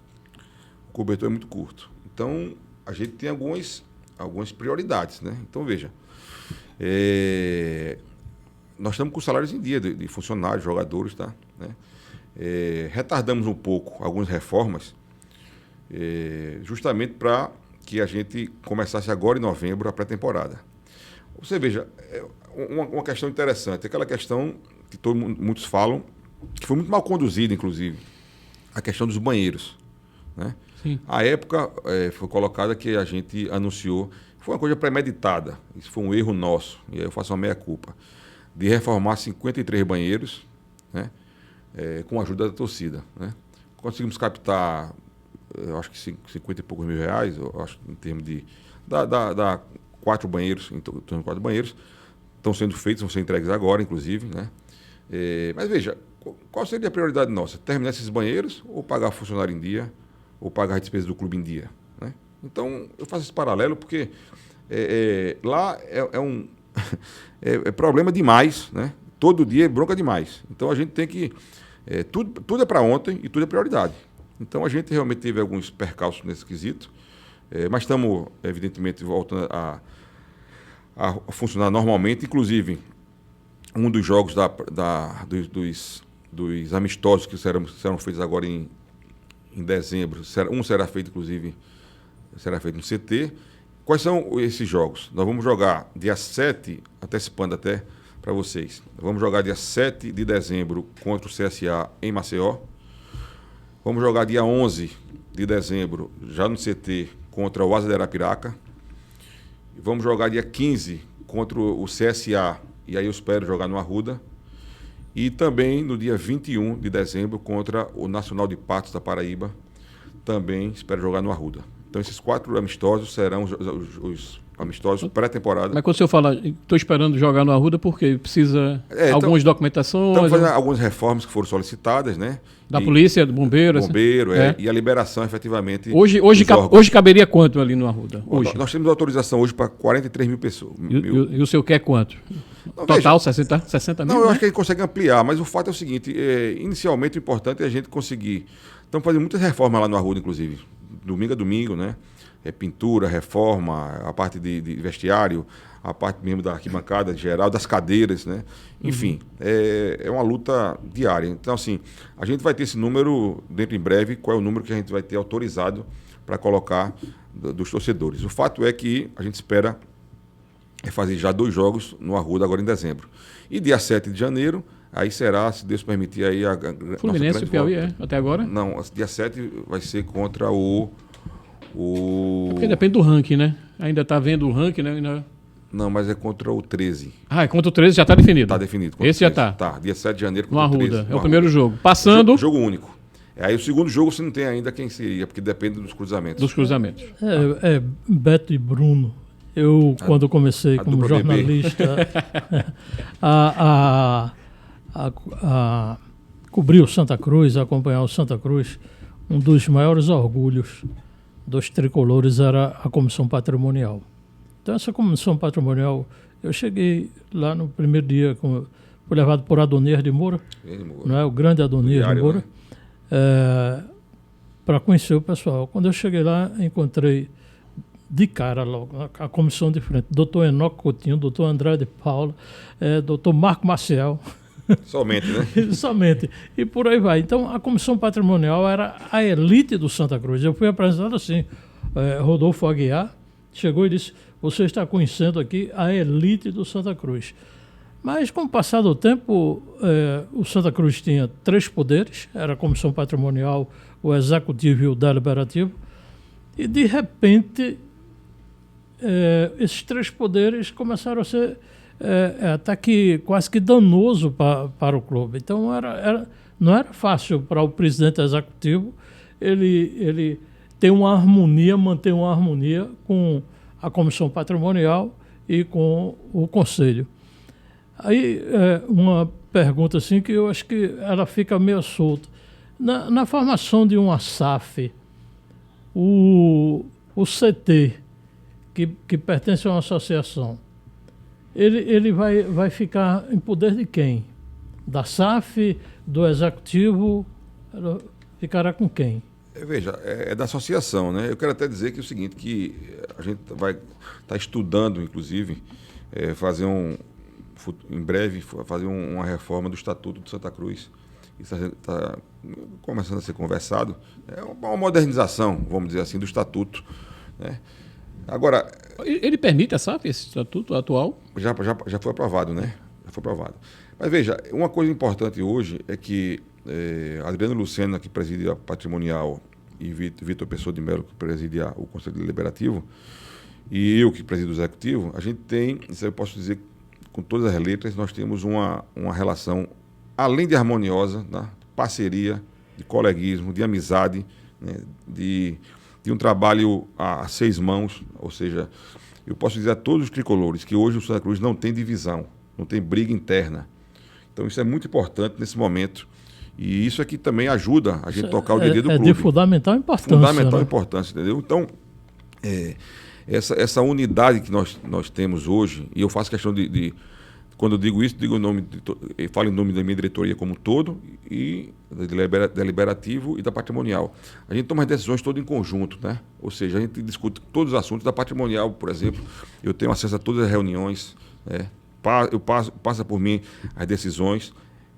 O cobertor é muito curto. Então, a gente tem algumas prioridades, né? Então, veja, nós estamos com salários em dia de funcionários, jogadores, tá? Né? Retardamos um pouco algumas reformas, justamente para que a gente começasse agora em novembro a pré-temporada. Você veja, uma questão interessante, aquela questão que muitos falam, que foi muito mal conduzida, inclusive, a questão dos banheiros, né? Sim. A época foi colocada que a gente anunciou, foi uma coisa premeditada, isso foi um erro nosso, e aí eu faço uma meia-culpa, de reformar 53 banheiros, né, com a ajuda da torcida, né? Conseguimos captar, eu acho que 50 e poucos mil reais, eu acho, em termos de... Dá 4 banheiros, em torno de 4 banheiros, estão sendo feitos, vão ser entregues agora, inclusive, né? Mas veja, qual seria a prioridade nossa? Terminar esses banheiros ou pagar funcionário em dia, ou pagar a despesa do clube em dia, né? Então, eu faço esse paralelo porque lá é problema demais, né? Todo dia é bronca demais. Então, a gente tem que... tudo é para ontem e tudo é prioridade. Então, a gente realmente teve alguns percalços nesse quesito, mas estamos, evidentemente, voltando a funcionar normalmente. Inclusive, um dos jogos dos amistosos que serão feitos agora em dezembro, será feito, inclusive, no CT. Quais são esses jogos? Nós vamos jogar dia 7, antecipando até para vocês, vamos jogar dia 7 de dezembro contra o CSA em Maceió. Vamos jogar dia 11 de dezembro, já no CT, contra o Asa de Arapiraca. Vamos jogar dia 15 contra o CSA, e aí eu espero jogar no Arruda. E também no dia 21 de dezembro contra o Nacional de Patos da Paraíba, também espero jogar no Arruda. Então esses 4 amistosos serão os amistosos pré-temporada. Mas quando o senhor fala, estou esperando jogar no Arruda, porque precisa algumas documentações? Estamos fazendo algumas reformas que foram solicitadas, né? Da polícia, do bombeiro? Bombeiro, e a liberação, efetivamente. Hoje caberia quanto ali no Arruda? Hoje? Nós temos autorização hoje para 43 mil pessoas. E o senhor quer quanto? Não, total, veja, 60 mil? Não, eu né? acho que a gente consegue ampliar, mas o fato é o seguinte, inicialmente o importante é a gente conseguir... Estamos fazendo muitas reformas lá no Arruda, inclusive. Domingo a domingo, né? Pintura, reforma, a parte de vestiário, a parte mesmo da arquibancada geral, das cadeiras, né? Enfim, é uma luta diária. Então, assim, a gente vai ter esse número dentro em breve, qual é o número que a gente vai ter autorizado para colocar dos torcedores. O fato é que a gente espera fazer já 2 jogos no Arruda agora em dezembro. E dia 7 de janeiro, aí será, se Deus permitir, aí a Fluminense e Piauí, até agora? Não, dia 7 vai ser contra Porque depende do ranking, né? Ainda está vendo o ranking, né? Não, mas é contra o 13. É contra o 13 já está definido? Está definido. Esse já está? Tá, dia 7 de janeiro contra o 13. No Arruda, é o primeiro jogo. Passando... Jogo único. Aí o segundo jogo você não tem ainda quem seria, porque depende dos cruzamentos. Dos cruzamentos. Beto e Bruno. Quando comecei como jornalista, a cobrir o Santa Cruz, acompanhar o Santa Cruz, um dos maiores orgulhos dos tricolores era a comissão patrimonial. Então, essa comissão patrimonial, eu cheguei lá no primeiro dia, fui levado por Adonias de Moura, não é? O grande Adonias de Moura, para conhecer o pessoal. Quando eu cheguei lá, encontrei de cara logo a comissão de frente, doutor Enoque Coutinho, doutor André de Paula, doutor Marco Maciel, Somente, né? Somente. E por aí vai. Então, a comissão patrimonial era a elite do Santa Cruz. Eu fui apresentado assim, Rodolfo Aguiar chegou e disse, você está conhecendo aqui a elite do Santa Cruz. Mas, com o passar do tempo, o Santa Cruz tinha 3 poderes, era a comissão patrimonial, o executivo e o deliberativo, e, de repente, esses 3 poderes começaram a ser até que quase que danoso para o clube. Então, não era fácil para o presidente executivo ele ter uma harmonia, manter uma harmonia com a comissão patrimonial e com o conselho. Aí, uma pergunta assim que eu acho que ela fica meio solta. Na formação de uma SAF, o CT, que pertence a uma associação, ele vai ficar em poder de quem? Da SAF, do executivo, ficará com quem? Veja, é da associação, né? Eu quero até dizer que é o seguinte, que a gente vai estar estudando, inclusive, em breve, fazer uma reforma do Estatuto de Santa Cruz. Isso está começando a ser conversado. É uma modernização, vamos dizer assim, do Estatuto, né? Agora... Ele permite a SAF, esse Estatuto atual? Já foi aprovado, né? Já foi aprovado. Mas veja, uma coisa importante hoje é que Adriano Lucena, que preside a Patrimonial, e Vitor Pessoa de Mello, que preside o Conselho Deliberativo, e eu, que presido o Executivo, a gente tem, isso eu posso dizer com todas as letras, nós temos uma relação, além de harmoniosa, né, parceria, de coleguismo, de amizade, né, de um trabalho a 6 mãos, ou seja, eu posso dizer a todos os tricolores que hoje o Santa Cruz não tem divisão, não tem briga interna. Então isso é muito importante nesse momento e isso aqui também ajuda a gente a tocar o dia a dia do clube. É de fundamental importância. Fundamental né? importância, entendeu? Então, essa unidade que nós temos hoje, e eu faço questão de quando eu digo isso, eu falo em nome da minha diretoria como um todo, e deliberativo e da patrimonial. A gente toma as decisões todas em conjunto, né? Ou seja, a gente discute todos os assuntos da patrimonial, por exemplo. Eu tenho acesso a todas as reuniões, né? Passa por mim as decisões.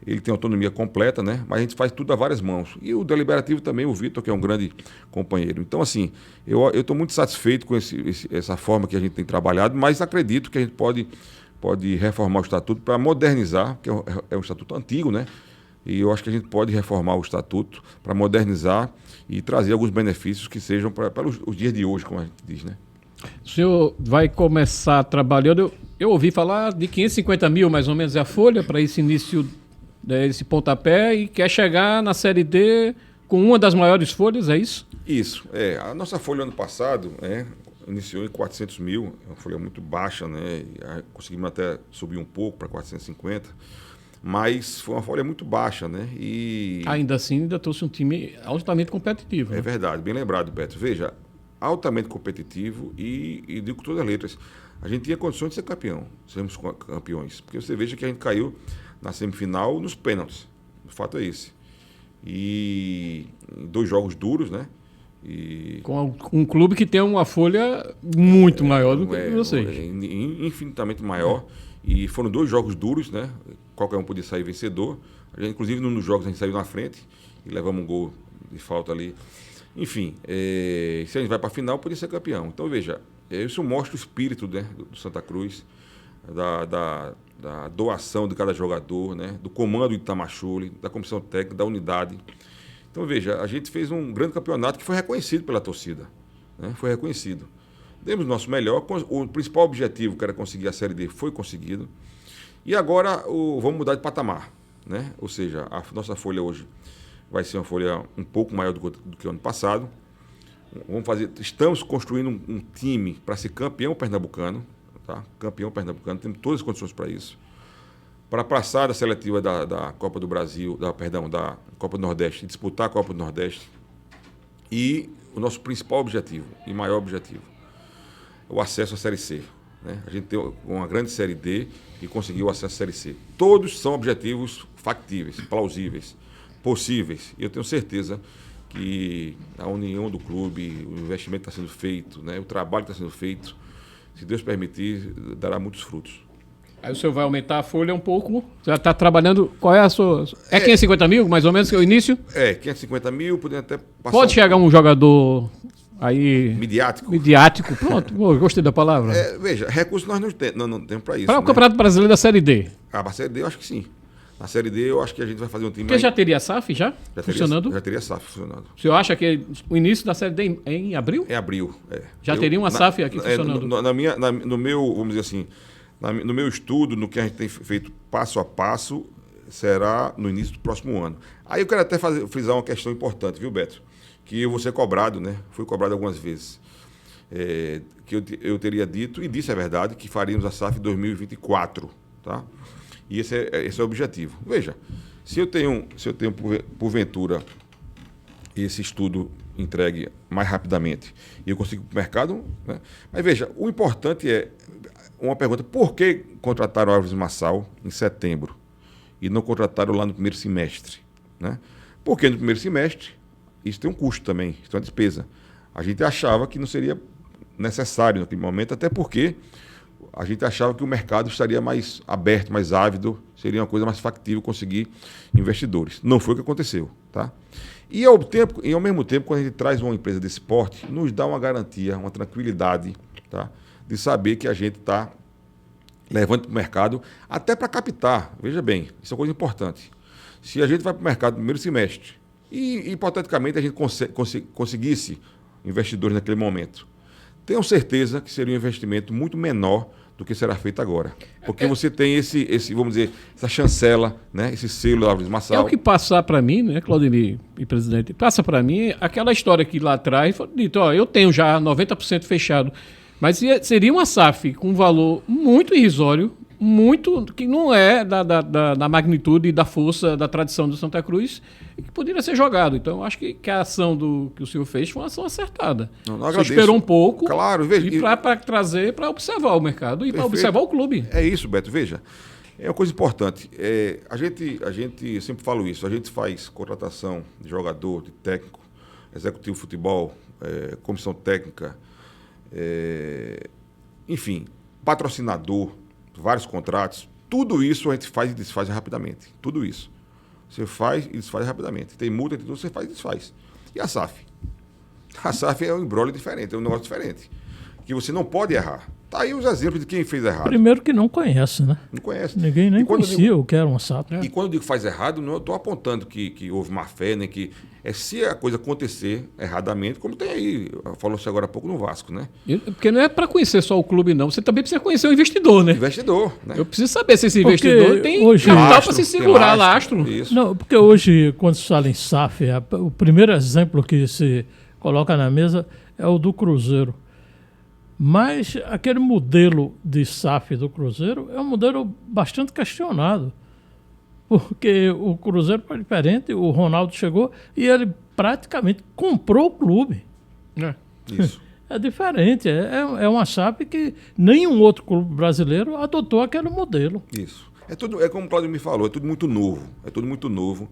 Ele tem autonomia completa, né? Mas a gente faz tudo a várias mãos. E o deliberativo também, o Vitor, que é um grande companheiro. Então, assim, eu estou muito satisfeito com essa forma que a gente tem trabalhado, mas acredito que a gente pode reformar o Estatuto para modernizar, porque é um Estatuto antigo, né? E eu acho que a gente pode reformar o Estatuto para modernizar e trazer alguns benefícios que sejam para os dias de hoje, como a gente diz, né? O senhor vai começar trabalhando, eu ouvi falar de 550 mil, mais ou menos, é a folha para esse início, esse pontapé, e quer chegar na Série D com uma das maiores folhas, é isso? Isso. A nossa folha ano passado, iniciou em 400 mil, é uma folha muito baixa, né? Conseguimos até subir um pouco para 450, mas foi uma folha muito baixa, né? E ainda assim, ainda trouxe um time altamente competitivo. É verdade, bem lembrado, Beto. Veja, altamente competitivo e digo com todas as letras, a gente tinha condições de ser campeão, sermos campeões, porque você veja que a gente caiu na semifinal nos pênaltis, o fato é esse. E 2 jogos duros, né? E com um clube que tem uma folha muito maior do que vocês. Infinitamente maior. E foram 2 jogos duros, né? Qualquer um podia sair vencedor. A gente, inclusive, num dos jogos a gente saiu na frente e levamos um gol de falta ali. Enfim, se a gente vai para a final, podia ser campeão. Então, veja, isso mostra o espírito, né, do Santa Cruz, da doação de cada jogador, né, do comando de Itamachule, da comissão técnica, da unidade. Então, veja, a gente fez um grande campeonato que foi reconhecido pela torcida, né? Foi reconhecido. Demos o nosso melhor, o principal objetivo, que era conseguir a Série D, foi conseguido. E agora vamos mudar de patamar, né? Ou seja, a nossa folha hoje vai ser uma folha um pouco maior do que o ano passado. Estamos construindo um time para ser campeão pernambucano, tá? Campeão pernambucano, temos todas as condições para isso. Para passar da seletiva da Copa do Brasil, da Copa do Nordeste, e disputar a Copa do Nordeste. E o nosso principal objetivo, e maior objetivo, é o acesso à Série C, né? A gente tem uma grande Série D e conseguir o acesso à Série C. Todos são objetivos factíveis, plausíveis, possíveis. E eu tenho certeza que a união do clube, o investimento está sendo feito, né? O trabalho está sendo feito, se Deus permitir, dará muitos frutos. Aí o senhor vai aumentar a folha um pouco. Você já está trabalhando. Qual é a sua. É 550 mil, mais ou menos, que é o início? 550 mil, podendo até passar. Pode chegar um jogador aí. Midiático. Pronto, gostei da palavra. Veja, recursos nós não temos para isso. Para o Campeonato Brasileiro da Série D. Para a Série D, eu acho que sim. Na Série D, eu acho que a gente vai fazer um time. Porque já teria a SAF funcionando? Já teria a SAF funcionando. O senhor acha que o início da Série D é em abril? Em abril, Já teria uma SAF aqui funcionando? No meu, vamos dizer assim, no meu estudo, no que a gente tem feito passo a passo, será no início do próximo ano. Aí eu quero até frisar uma questão importante, viu, Beto? Que eu vou ser cobrado, né? Fui cobrado algumas vezes. Que eu teria dito, e disse a verdade, que faríamos a SAF em 2024, tá? E esse é o objetivo. Veja, se eu tenho porventura esse estudo entregue mais rapidamente e eu consigo ir para o mercado, né? Mas veja, o importante é uma pergunta: por que contrataram Álvares Marçal em setembro e não contrataram lá no primeiro semestre, né? Porque no primeiro semestre isso tem um custo também, isso é uma despesa. A gente achava que não seria necessário naquele momento, até porque a gente achava que o mercado estaria mais aberto, mais ávido, seria uma coisa mais factível conseguir investidores. Não foi o que aconteceu, tá? E ao mesmo tempo, quando a gente traz uma empresa desse porte, nos dá uma garantia, uma tranquilidade, tá? De saber que a gente está levando para o mercado até para captar. Veja bem, isso é uma coisa importante. Se a gente vai para o mercado no primeiro semestre e, hipoteticamente, a gente conseguisse investidores naquele momento, tenho certeza que seria um investimento muito menor do que será feito agora. Porque você tem esse, vamos dizer, essa chancela, né? Esse selo da Álvares Marçal. É o que passar para mim, né, Claudemir e presidente, passa para mim aquela história que lá atrás foi dito, eu tenho já 90% fechado, mas seria uma SAF com um valor muito irrisório, muito, que não é da magnitude e da força da tradição do Santa Cruz, e que poderia ser jogado. Então, eu acho que a ação que o senhor fez foi uma ação acertada. Você esperou um pouco, claro, veja, para trazer, para observar o mercado e para observar o clube. É isso, Beto. Veja, é uma coisa importante. A gente, eu sempre falo isso, a gente faz contratação de jogador, de técnico, executivo de futebol, comissão técnica, enfim, patrocinador, vários contratos, tudo isso a gente faz e desfaz rapidamente. Tudo isso. Você faz e desfaz rapidamente. Tem multa, tem tudo, você faz e desfaz. E a SAF? A SAF é um imbróglio diferente, é um negócio diferente. Que você não pode errar. Tá aí os exemplos de quem fez errado. Primeiro que não conhece, né? Não conhece. Ninguém nem conhecia o que era uma SAF. E quando eu digo faz errado, não estou apontando que houve má fé, nem que... se a coisa acontecer erradamente, como tem aí, falou-se agora há pouco no Vasco, né? Porque não é para conhecer só o clube, não. Você também precisa conhecer o investidor, né? Investidor, né? Eu preciso saber se esse investidor tem capital para se segurar, lastro. Isso. Não, porque hoje, quando se fala em SAF, o primeiro exemplo que se coloca na mesa é o do Cruzeiro. Mas aquele modelo de SAF do Cruzeiro é um modelo bastante questionado. Porque o Cruzeiro foi diferente, o Ronaldo chegou e ele praticamente comprou o clube. Isso. É diferente, é uma SAF que nenhum outro clube brasileiro adotou aquele modelo. Isso. É como o Claudio me falou, é tudo muito novo. É tudo muito novo.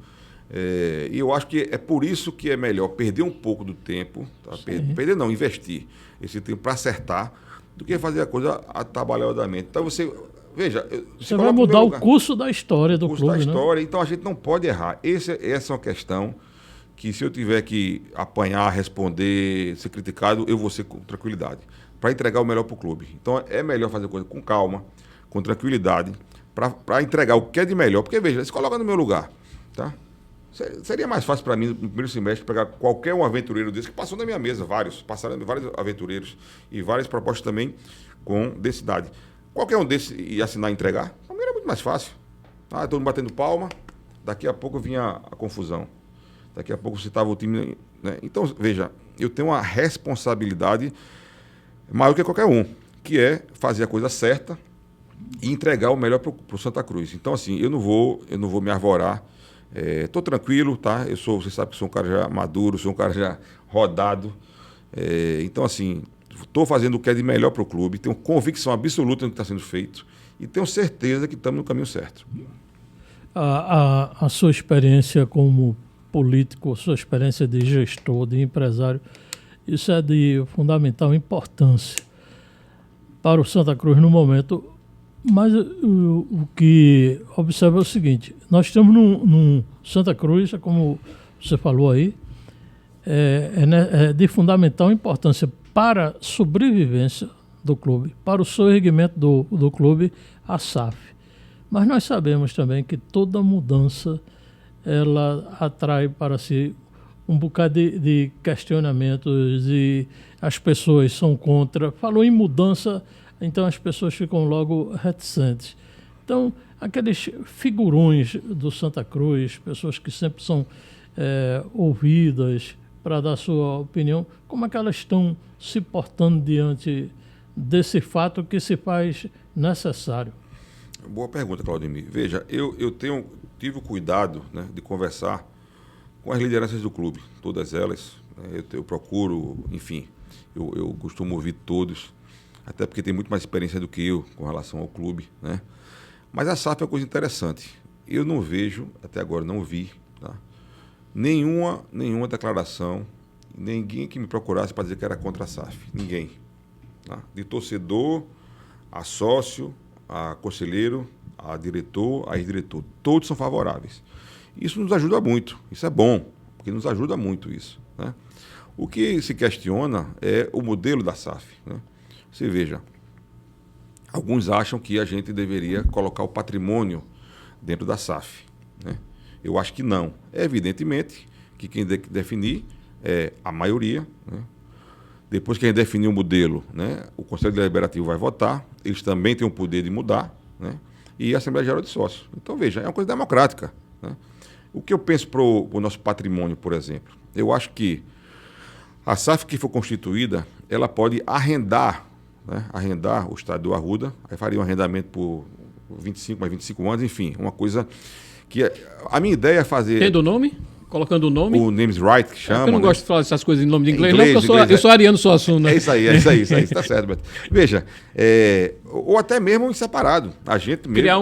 E eu acho que é por isso que é melhor perder um pouco do tempo, tá? Perder não, investir esse tempo para acertar, do que fazer a coisa atabalhadamente. Então você, veja... Você vai mudar o curso da história do clube, né? O curso da história, então a gente não pode errar. Essa é uma questão que, se eu tiver que apanhar, responder, ser criticado, eu vou ser com tranquilidade, para entregar o melhor para o clube. Então é melhor fazer coisa com calma, com tranquilidade, para entregar o que é de melhor. Porque, veja, se coloca no meu lugar, tá? Seria mais fácil para mim, no primeiro semestre, pegar qualquer um aventureiro desse, que passou na minha mesa, passaram vários aventureiros e várias propostas também com densidade. Qualquer um desses ia assinar e entregar, para mim era muito mais fácil. Todo mundo batendo palma, daqui a pouco vinha a confusão. Daqui a pouco você estava o time... Né? Então, veja, eu tenho uma responsabilidade maior que qualquer um, que é fazer a coisa certa e entregar o melhor para o Santa Cruz. Então, assim, eu não vou me arvorar. Estou tranquilo, tá? Você sabe que sou um cara já maduro, sou um cara já rodado. Então, assim, estou fazendo o que é de melhor para o clube, tenho convicção absoluta no que está sendo feito e tenho certeza que estamos no caminho certo. A sua experiência como político, a sua experiência de gestor, de empresário, isso é de fundamental importância para o Santa Cruz no momento. Mas o que observa é o seguinte, nós estamos num Santa Cruz, como você falou aí, é de fundamental importância para a sobrevivência do clube, para o soerguimento do clube, a SAF. Mas nós sabemos também que toda mudança ela atrai para si um bocado de questionamentos e as pessoas são contra. Falou em mudança, então as pessoas ficam logo reticentes. Então, aqueles figurões do Santa Cruz, pessoas que sempre são ouvidas para dar sua opinião, como é que elas estão se portando diante desse fato que se faz necessário? Boa pergunta, Claudemir. Veja, eu tive o cuidado, né, de conversar com as lideranças do clube, todas elas. Eu procuro, enfim, eu costumo ouvir todos, até porque tem muito mais experiência do que eu com relação ao clube, né? Mas a SAF é uma coisa interessante. Eu não vejo, até agora não vi, tá, nenhuma declaração, ninguém que me procurasse para dizer que era contra a SAF. Ninguém. Tá? De torcedor a sócio, a conselheiro, a diretor, a ex-diretor. Todos são favoráveis. Isso nos ajuda muito. Isso é bom, porque nos ajuda muito isso, né? O que se questiona é o modelo da SAF, né? Você veja, alguns acham que a gente deveria colocar o patrimônio dentro da SAF, né? Eu acho que não. Evidentemente que quem tem que definir é a maioria, né? Depois que a gente definir o modelo, né, o Conselho Deliberativo vai votar, eles também têm o poder de mudar, né, e a Assembleia Geral de Sócios. Então, veja, é uma coisa democrática, né? O que eu penso para o nosso patrimônio, por exemplo? Eu acho que a SAF que for constituída, ela pode arrendar, né, arrendar o estádio do Arruda, aí faria um arrendamento por 25 mais 25 anos, enfim, uma coisa que... A minha ideia é fazer... Tendo o nome? Colocando o nome? O names right, que chama. Eu não né? gosto de falar essas coisas em nome de inglês, Inglês, não, porque eu sou ariano Suassuna. É isso aí, está certo, Beto. Veja, ou até mesmo em separado. A gente mesmo... Criar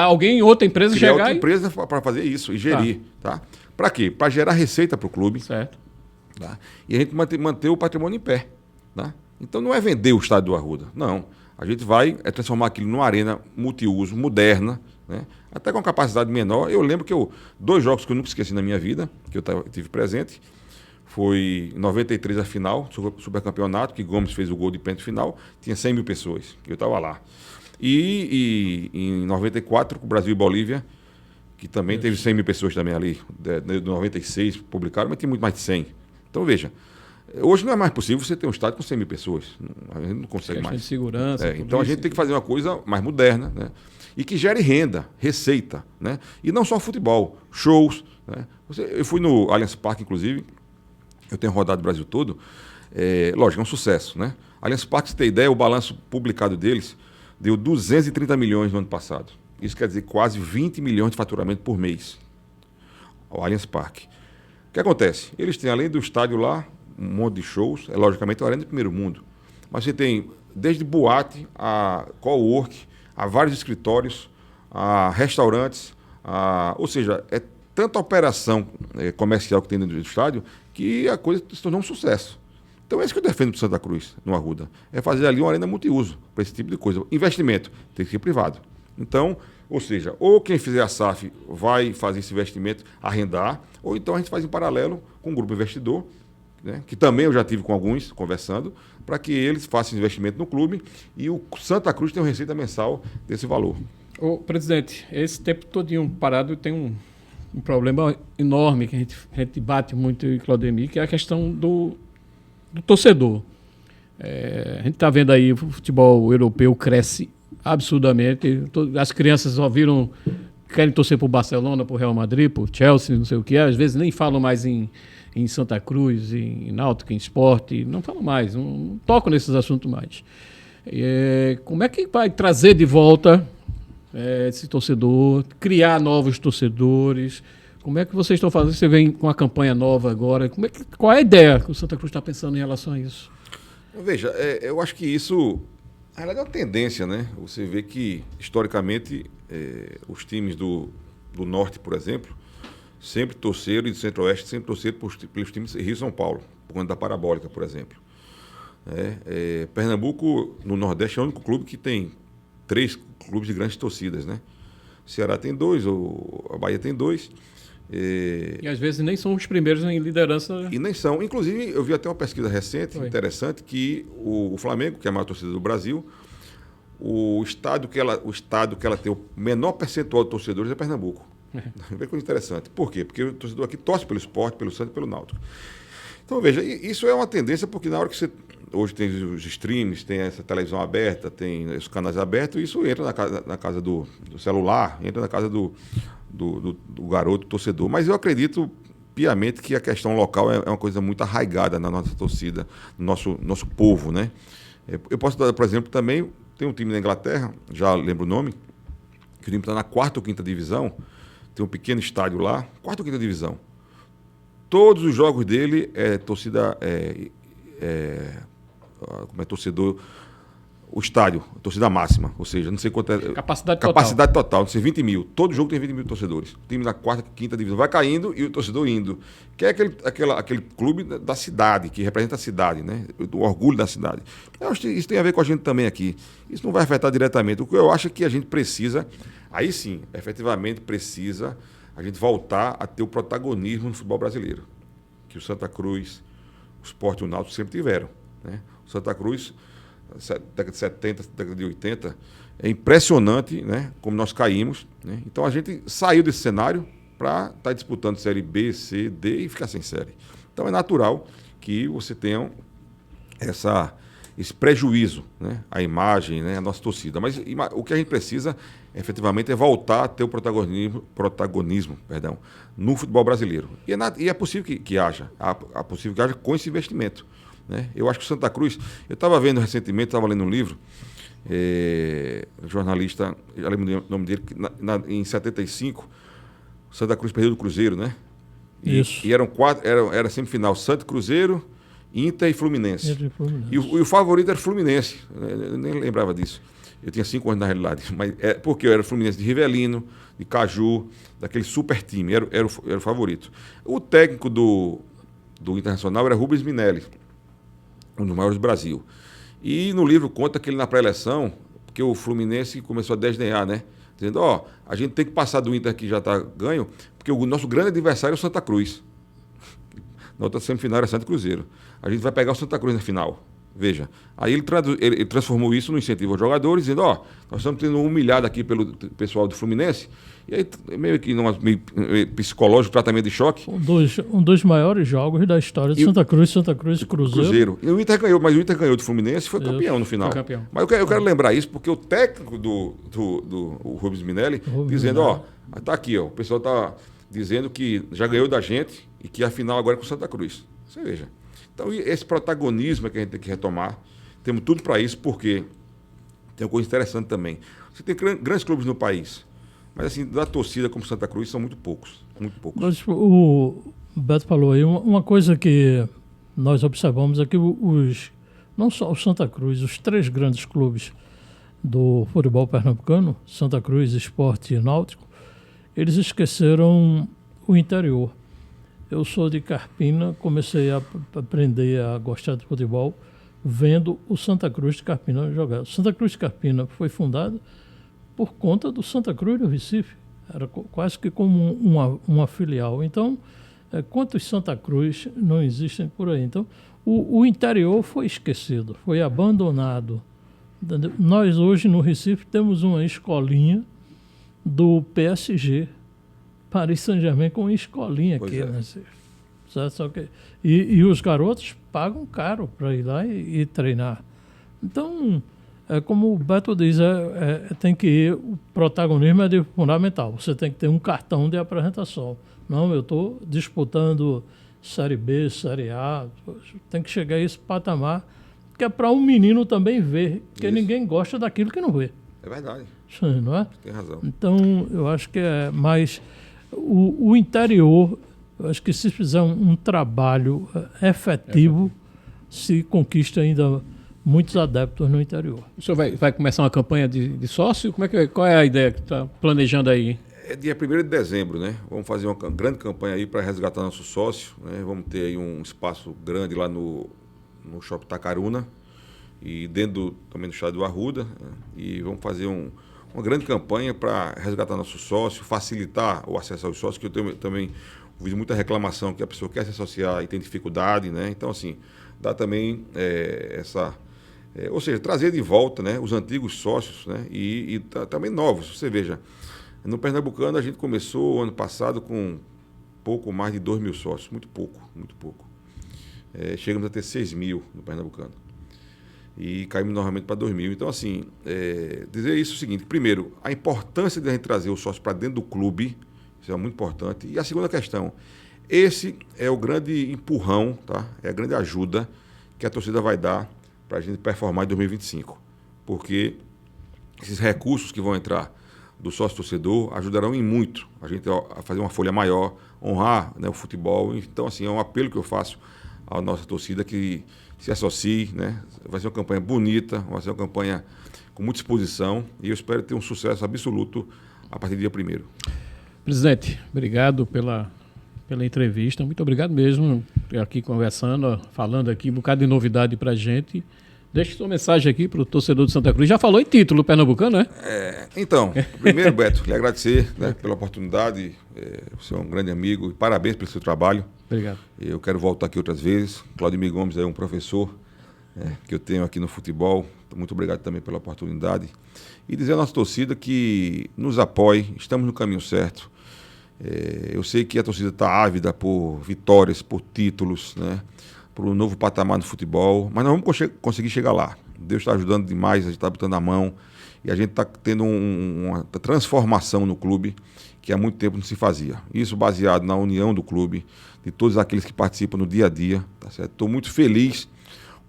alguém em outra empresa criar chegar outra empresa para fazer isso e gerir, tá? Para quê? Para gerar receita para o clube. Certo. Tá? E a gente manter o patrimônio em pé, tá? Então não é vender o estádio do Arruda, não. A gente vai transformar aquilo numa arena multiuso, moderna, né? Até com capacidade menor. Eu lembro que 2 jogos que eu nunca esqueci na minha vida, que eu tive presente, foi em 93 a final, supercampeonato, que Gomes fez o gol de pênalti final, tinha 100 mil pessoas, eu estava lá. E em 94, com o Brasil e Bolívia, que também teve 100 mil pessoas também ali, de 96 publicaram, mas tem muito mais de 100. Então veja, hoje não é mais possível você ter um estádio com 100 mil pessoas, a gente não consegue mais. De segurança. Então a gente tem que fazer uma coisa mais moderna, né? E que gere renda, receita, né? E não só futebol, shows, né? Eu fui no Allianz Parque, inclusive, eu tenho rodado o Brasil todo, lógico, é um sucesso, né? Allianz Parque, se tem ideia, o balanço publicado deles deu 230 milhões no ano passado. Isso quer dizer quase 20 milhões de faturamento por mês. O Allianz Parque. O que acontece? Eles têm, além do estádio lá, um monte de shows, logicamente é uma arena de primeiro mundo, mas você tem desde boate a cowork, a vários escritórios, a restaurantes, ou seja, é tanta operação comercial que tem dentro do estádio que a coisa se tornou um sucesso. Então é isso que eu defendo para Santa Cruz, no Arruda. É fazer ali uma arena multiuso para esse tipo de coisa. Investimento tem que ser privado. Então, ou seja, ou quem fizer a SAF vai fazer esse investimento, arrendar, ou então a gente faz em paralelo com um grupo investidor, né, que também eu já tive com alguns conversando, para que eles façam investimento no clube e o Santa Cruz tenha uma receita mensal desse valor. Ô, presidente, esse tempo todinho parado tem um problema enorme que a gente bate muito em Claudemir, que é a questão do torcedor. A gente está vendo aí o futebol europeu cresce absurdamente. As crianças só querem torcer para o Barcelona, para o Real Madrid, para o Chelsea, não sei o que. Às vezes nem falam mais em Santa Cruz, em Náutico, em esporte, não falam mais, não tocam nesses assuntos mais. Como é que vai trazer de volta esse torcedor, criar novos torcedores? Como é que vocês estão fazendo? Você vem com uma campanha nova agora. Qual é a ideia que o Santa Cruz está pensando em relação a isso? Veja, eu acho que isso, na verdade, é uma tendência, né? Você vê que, historicamente, os times do Norte, por exemplo, sempre torceram, e do Centro-Oeste sempre torceram pelos times Rio e São Paulo, por conta da Parabólica, por exemplo. Pernambuco, no Nordeste, é o único clube que tem 3 clubes de grandes torcidas, né? O Ceará tem 2, a Bahia tem 2. E às vezes nem são os primeiros em liderança. E nem são. Inclusive, eu vi até uma pesquisa recente, interessante, que o Flamengo, que é a maior torcida do Brasil, o estado que ela tem o menor percentual de torcedores é Pernambuco. Vê coisa interessante. Por quê? Porque o torcedor aqui torce pelo Sport, pelo Santos e pelo Náutico. Então, veja, isso é uma tendência, porque na hora que você... Hoje tem os streams, tem essa televisão aberta, tem os canais abertos, isso entra na casa do celular, entra na casa do garoto, do torcedor. Mas eu acredito piamente que a questão local é uma coisa muito arraigada na nossa torcida, no nosso povo, né? Eu posso dar, por exemplo, também, tem um time na Inglaterra, já lembro o nome, que o time está na 4ª ou 5ª divisão, tem um pequeno estádio lá, 4ª ou 5ª divisão. Todos os jogos dele é torcida... como é torcedor, o estádio, torcida máxima, ou seja, não sei quanto é... Capacidade total, não sei, 20 mil. Todo jogo tem 20 mil torcedores. O time na 4ª, 5ª divisão vai caindo e o torcedor indo. Que é aquele clube da cidade, que representa a cidade, né? O orgulho da cidade. Eu acho que isso tem a ver com a gente também aqui. Isso não vai afetar diretamente. O que eu acho é que a gente precisa, aí sim, efetivamente precisa a gente voltar a ter o protagonismo no futebol brasileiro. Que o Santa Cruz, o Sport e o Náutico sempre tiveram, né? Santa Cruz, década de 70, década de 80, é impressionante, né, como nós caímos, né? Então a gente saiu desse cenário para estar disputando Série B, C, D e ficar sem série. Então é natural que você tenha esse prejuízo, né, à imagem, né, à nossa torcida. Mas o que a gente precisa, efetivamente, é voltar a ter o protagonismo, no futebol brasileiro. E é possível que haja, possível que haja com esse investimento, né? Eu acho que o Santa Cruz, eu estava vendo recentemente, estava lendo um livro, jornalista, já lembro o nome dele, em 75, Santa Cruz perdeu do Cruzeiro, né? Isso. E eram 4, era semifinal, Santa Cruzeiro, Inter e Fluminense. E o favorito era o Fluminense, eu nem lembrava disso. Eu tinha 5 anos na realidade, mas porque eu era o Fluminense de Rivelino, de Caju, daquele super time, era o favorito. O técnico do Internacional era Rubens Minelli, um dos maiores do Brasil. E no livro conta que ele na pré-eleição, porque o Fluminense começou a desdenhar, né? Dizendo, a gente tem que passar do Inter que já está ganho, porque o nosso grande adversário é o Santa Cruz. Na outra semifinal era Santa Cruzeiro. A gente vai pegar o Santa Cruz na final. Veja. Aí ele transformou isso no incentivo aos jogadores, dizendo, nós estamos sendo humilhados aqui pelo pessoal do Fluminense. E aí, meio que meio psicológico, tratamento de choque. Um dos maiores jogos da história de Santa Cruz e Cruzeiro. E o Inter ganhou, mas o Inter ganhou do Fluminense e foi campeão no final. Mas eu quero lembrar isso, porque o técnico do Rubens Minelli, dizendo, tá aqui, o pessoal está dizendo que já ganhou da gente e que a final agora é com o Santa Cruz. Você veja. Então, esse protagonismo é que a gente tem que retomar. Temos tudo para isso, porque tem uma coisa interessante também. Você tem grandes clubes no país, mas assim, da torcida como Santa Cruz são muito poucos. Muito poucos. Mas, o Beto falou aí, uma coisa que nós observamos é que não só o Santa Cruz, os 3 grandes clubes do futebol pernambucano, Santa Cruz, Sport e Náutico, eles esqueceram o interior. Eu sou de Carpina, comecei a aprender a gostar de futebol vendo o Santa Cruz de Carpina jogar. O Santa Cruz de Carpina foi fundado por conta do Santa Cruz do Recife. Era quase que como uma filial. Então, quantos Santa Cruz não existem por aí? Então, o interior foi esquecido, foi abandonado. Nós hoje no Recife temos uma escolinha do PSG, Paris Saint-Germain, com uma escolinha aqui, né? Só que, e os garotos pagam caro para ir lá e treinar. Então, como o Beto diz, tem que ir, o protagonismo é fundamental. Você tem que ter um cartão de apresentação. Não, eu estou disputando Série B, Série A, tem que chegar a esse patamar, que é para um menino também ver, porque ninguém gosta daquilo que não vê. É verdade. Sim, não é? Tem razão. Então, eu acho que é mais... O interior, eu acho que se fizer um trabalho efetivo, se conquista ainda muitos adeptos no interior. O senhor vai começar uma campanha de sócio? Qual é a ideia que está planejando aí? É dia 1º de dezembro, né? Vamos fazer uma grande campanha aí para resgatar nosso sócio, né? Vamos ter aí um espaço grande lá no Shopping Tacaruna. e dentro também do estádio do Arruda, e vamos fazer uma grande campanha para resgatar nosso sócio, facilitar o acesso aos sócios, que eu também ouvi muita reclamação que a pessoa quer se associar e tem dificuldade, né? Então, assim, dá também ou seja, trazer de volta, né, os antigos sócios, né, e também novos. Você veja, no Pernambucano a gente começou ano passado com pouco mais de 2 mil sócios, muito pouco, muito pouco. Chegamos a ter 6 mil no Pernambucano. E caímos novamente para 2 mil. Então, assim, dizer isso é o seguinte: primeiro, a importância de a gente trazer o sócio para dentro do clube, isso é muito importante. E a segunda questão, esse é o grande empurrão, tá? É a grande ajuda que a torcida vai dar para a gente performar em 2025. Porque esses recursos que vão entrar do sócio-torcedor ajudarão em muito a gente a fazer uma folha maior, honrar, né, o futebol. Então, assim, é um apelo que eu faço à nossa torcida que se associe, né? Vai ser uma campanha bonita, vai ser uma campanha com muita exposição e eu espero ter um sucesso absoluto a partir do dia 1º. Presidente, obrigado pela entrevista, muito obrigado mesmo por aqui conversando, falando aqui um bocado de novidade para a gente. Deixe sua mensagem aqui para o torcedor de Santa Cruz. Já falou em título pernambucano, né? Então, primeiro, Beto, lhe agradecer, né, pela oportunidade. Você é um grande amigo e parabéns pelo seu trabalho. Obrigado. Eu quero voltar aqui outras vezes. Claudemir Gomes é um professor que eu tenho aqui no futebol. Muito obrigado também pela oportunidade. E dizer à nossa torcida que nos apoie, estamos no caminho certo. Eu sei que a torcida está ávida por vitórias, por títulos, né, por um novo patamar no futebol, mas nós vamos conseguir chegar lá. Deus está ajudando demais, a gente está botando a mão e a gente está tendo uma transformação no clube que há muito tempo não se fazia. Isso baseado na união do clube, de todos aqueles que participam no dia a dia. Tá certo? Estou muito feliz,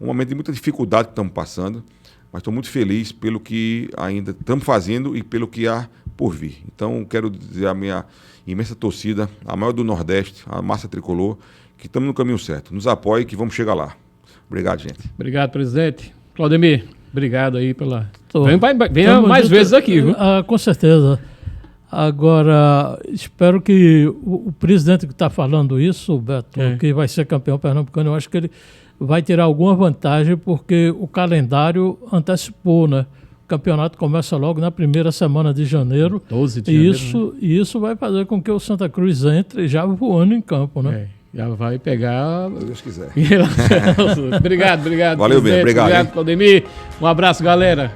um momento de muita dificuldade que estamos passando, mas estou muito feliz pelo que ainda estamos fazendo e pelo que há por vir. Então, quero dizer à minha imensa torcida, a maior do Nordeste, a massa tricolor, que estamos no caminho certo. Nos apoie que vamos chegar lá. Obrigado, gente. Obrigado, presidente. Claudemir, obrigado aí pela... Venha mais vezes aqui, viu? Com certeza. Agora, espero que o presidente que está falando isso, Beto, que vai ser campeão pernambucano, eu acho que ele vai tirar alguma vantagem, porque o calendário antecipou, né? O campeonato começa logo na primeira semana de janeiro. 12 de janeiro. E isso vai fazer com que o Santa Cruz entre já voando em campo, né? Já vai pegar... Se Deus quiser. Obrigado. Valeu, bem. Obrigado. Obrigado, Claudemir. Um abraço, galera.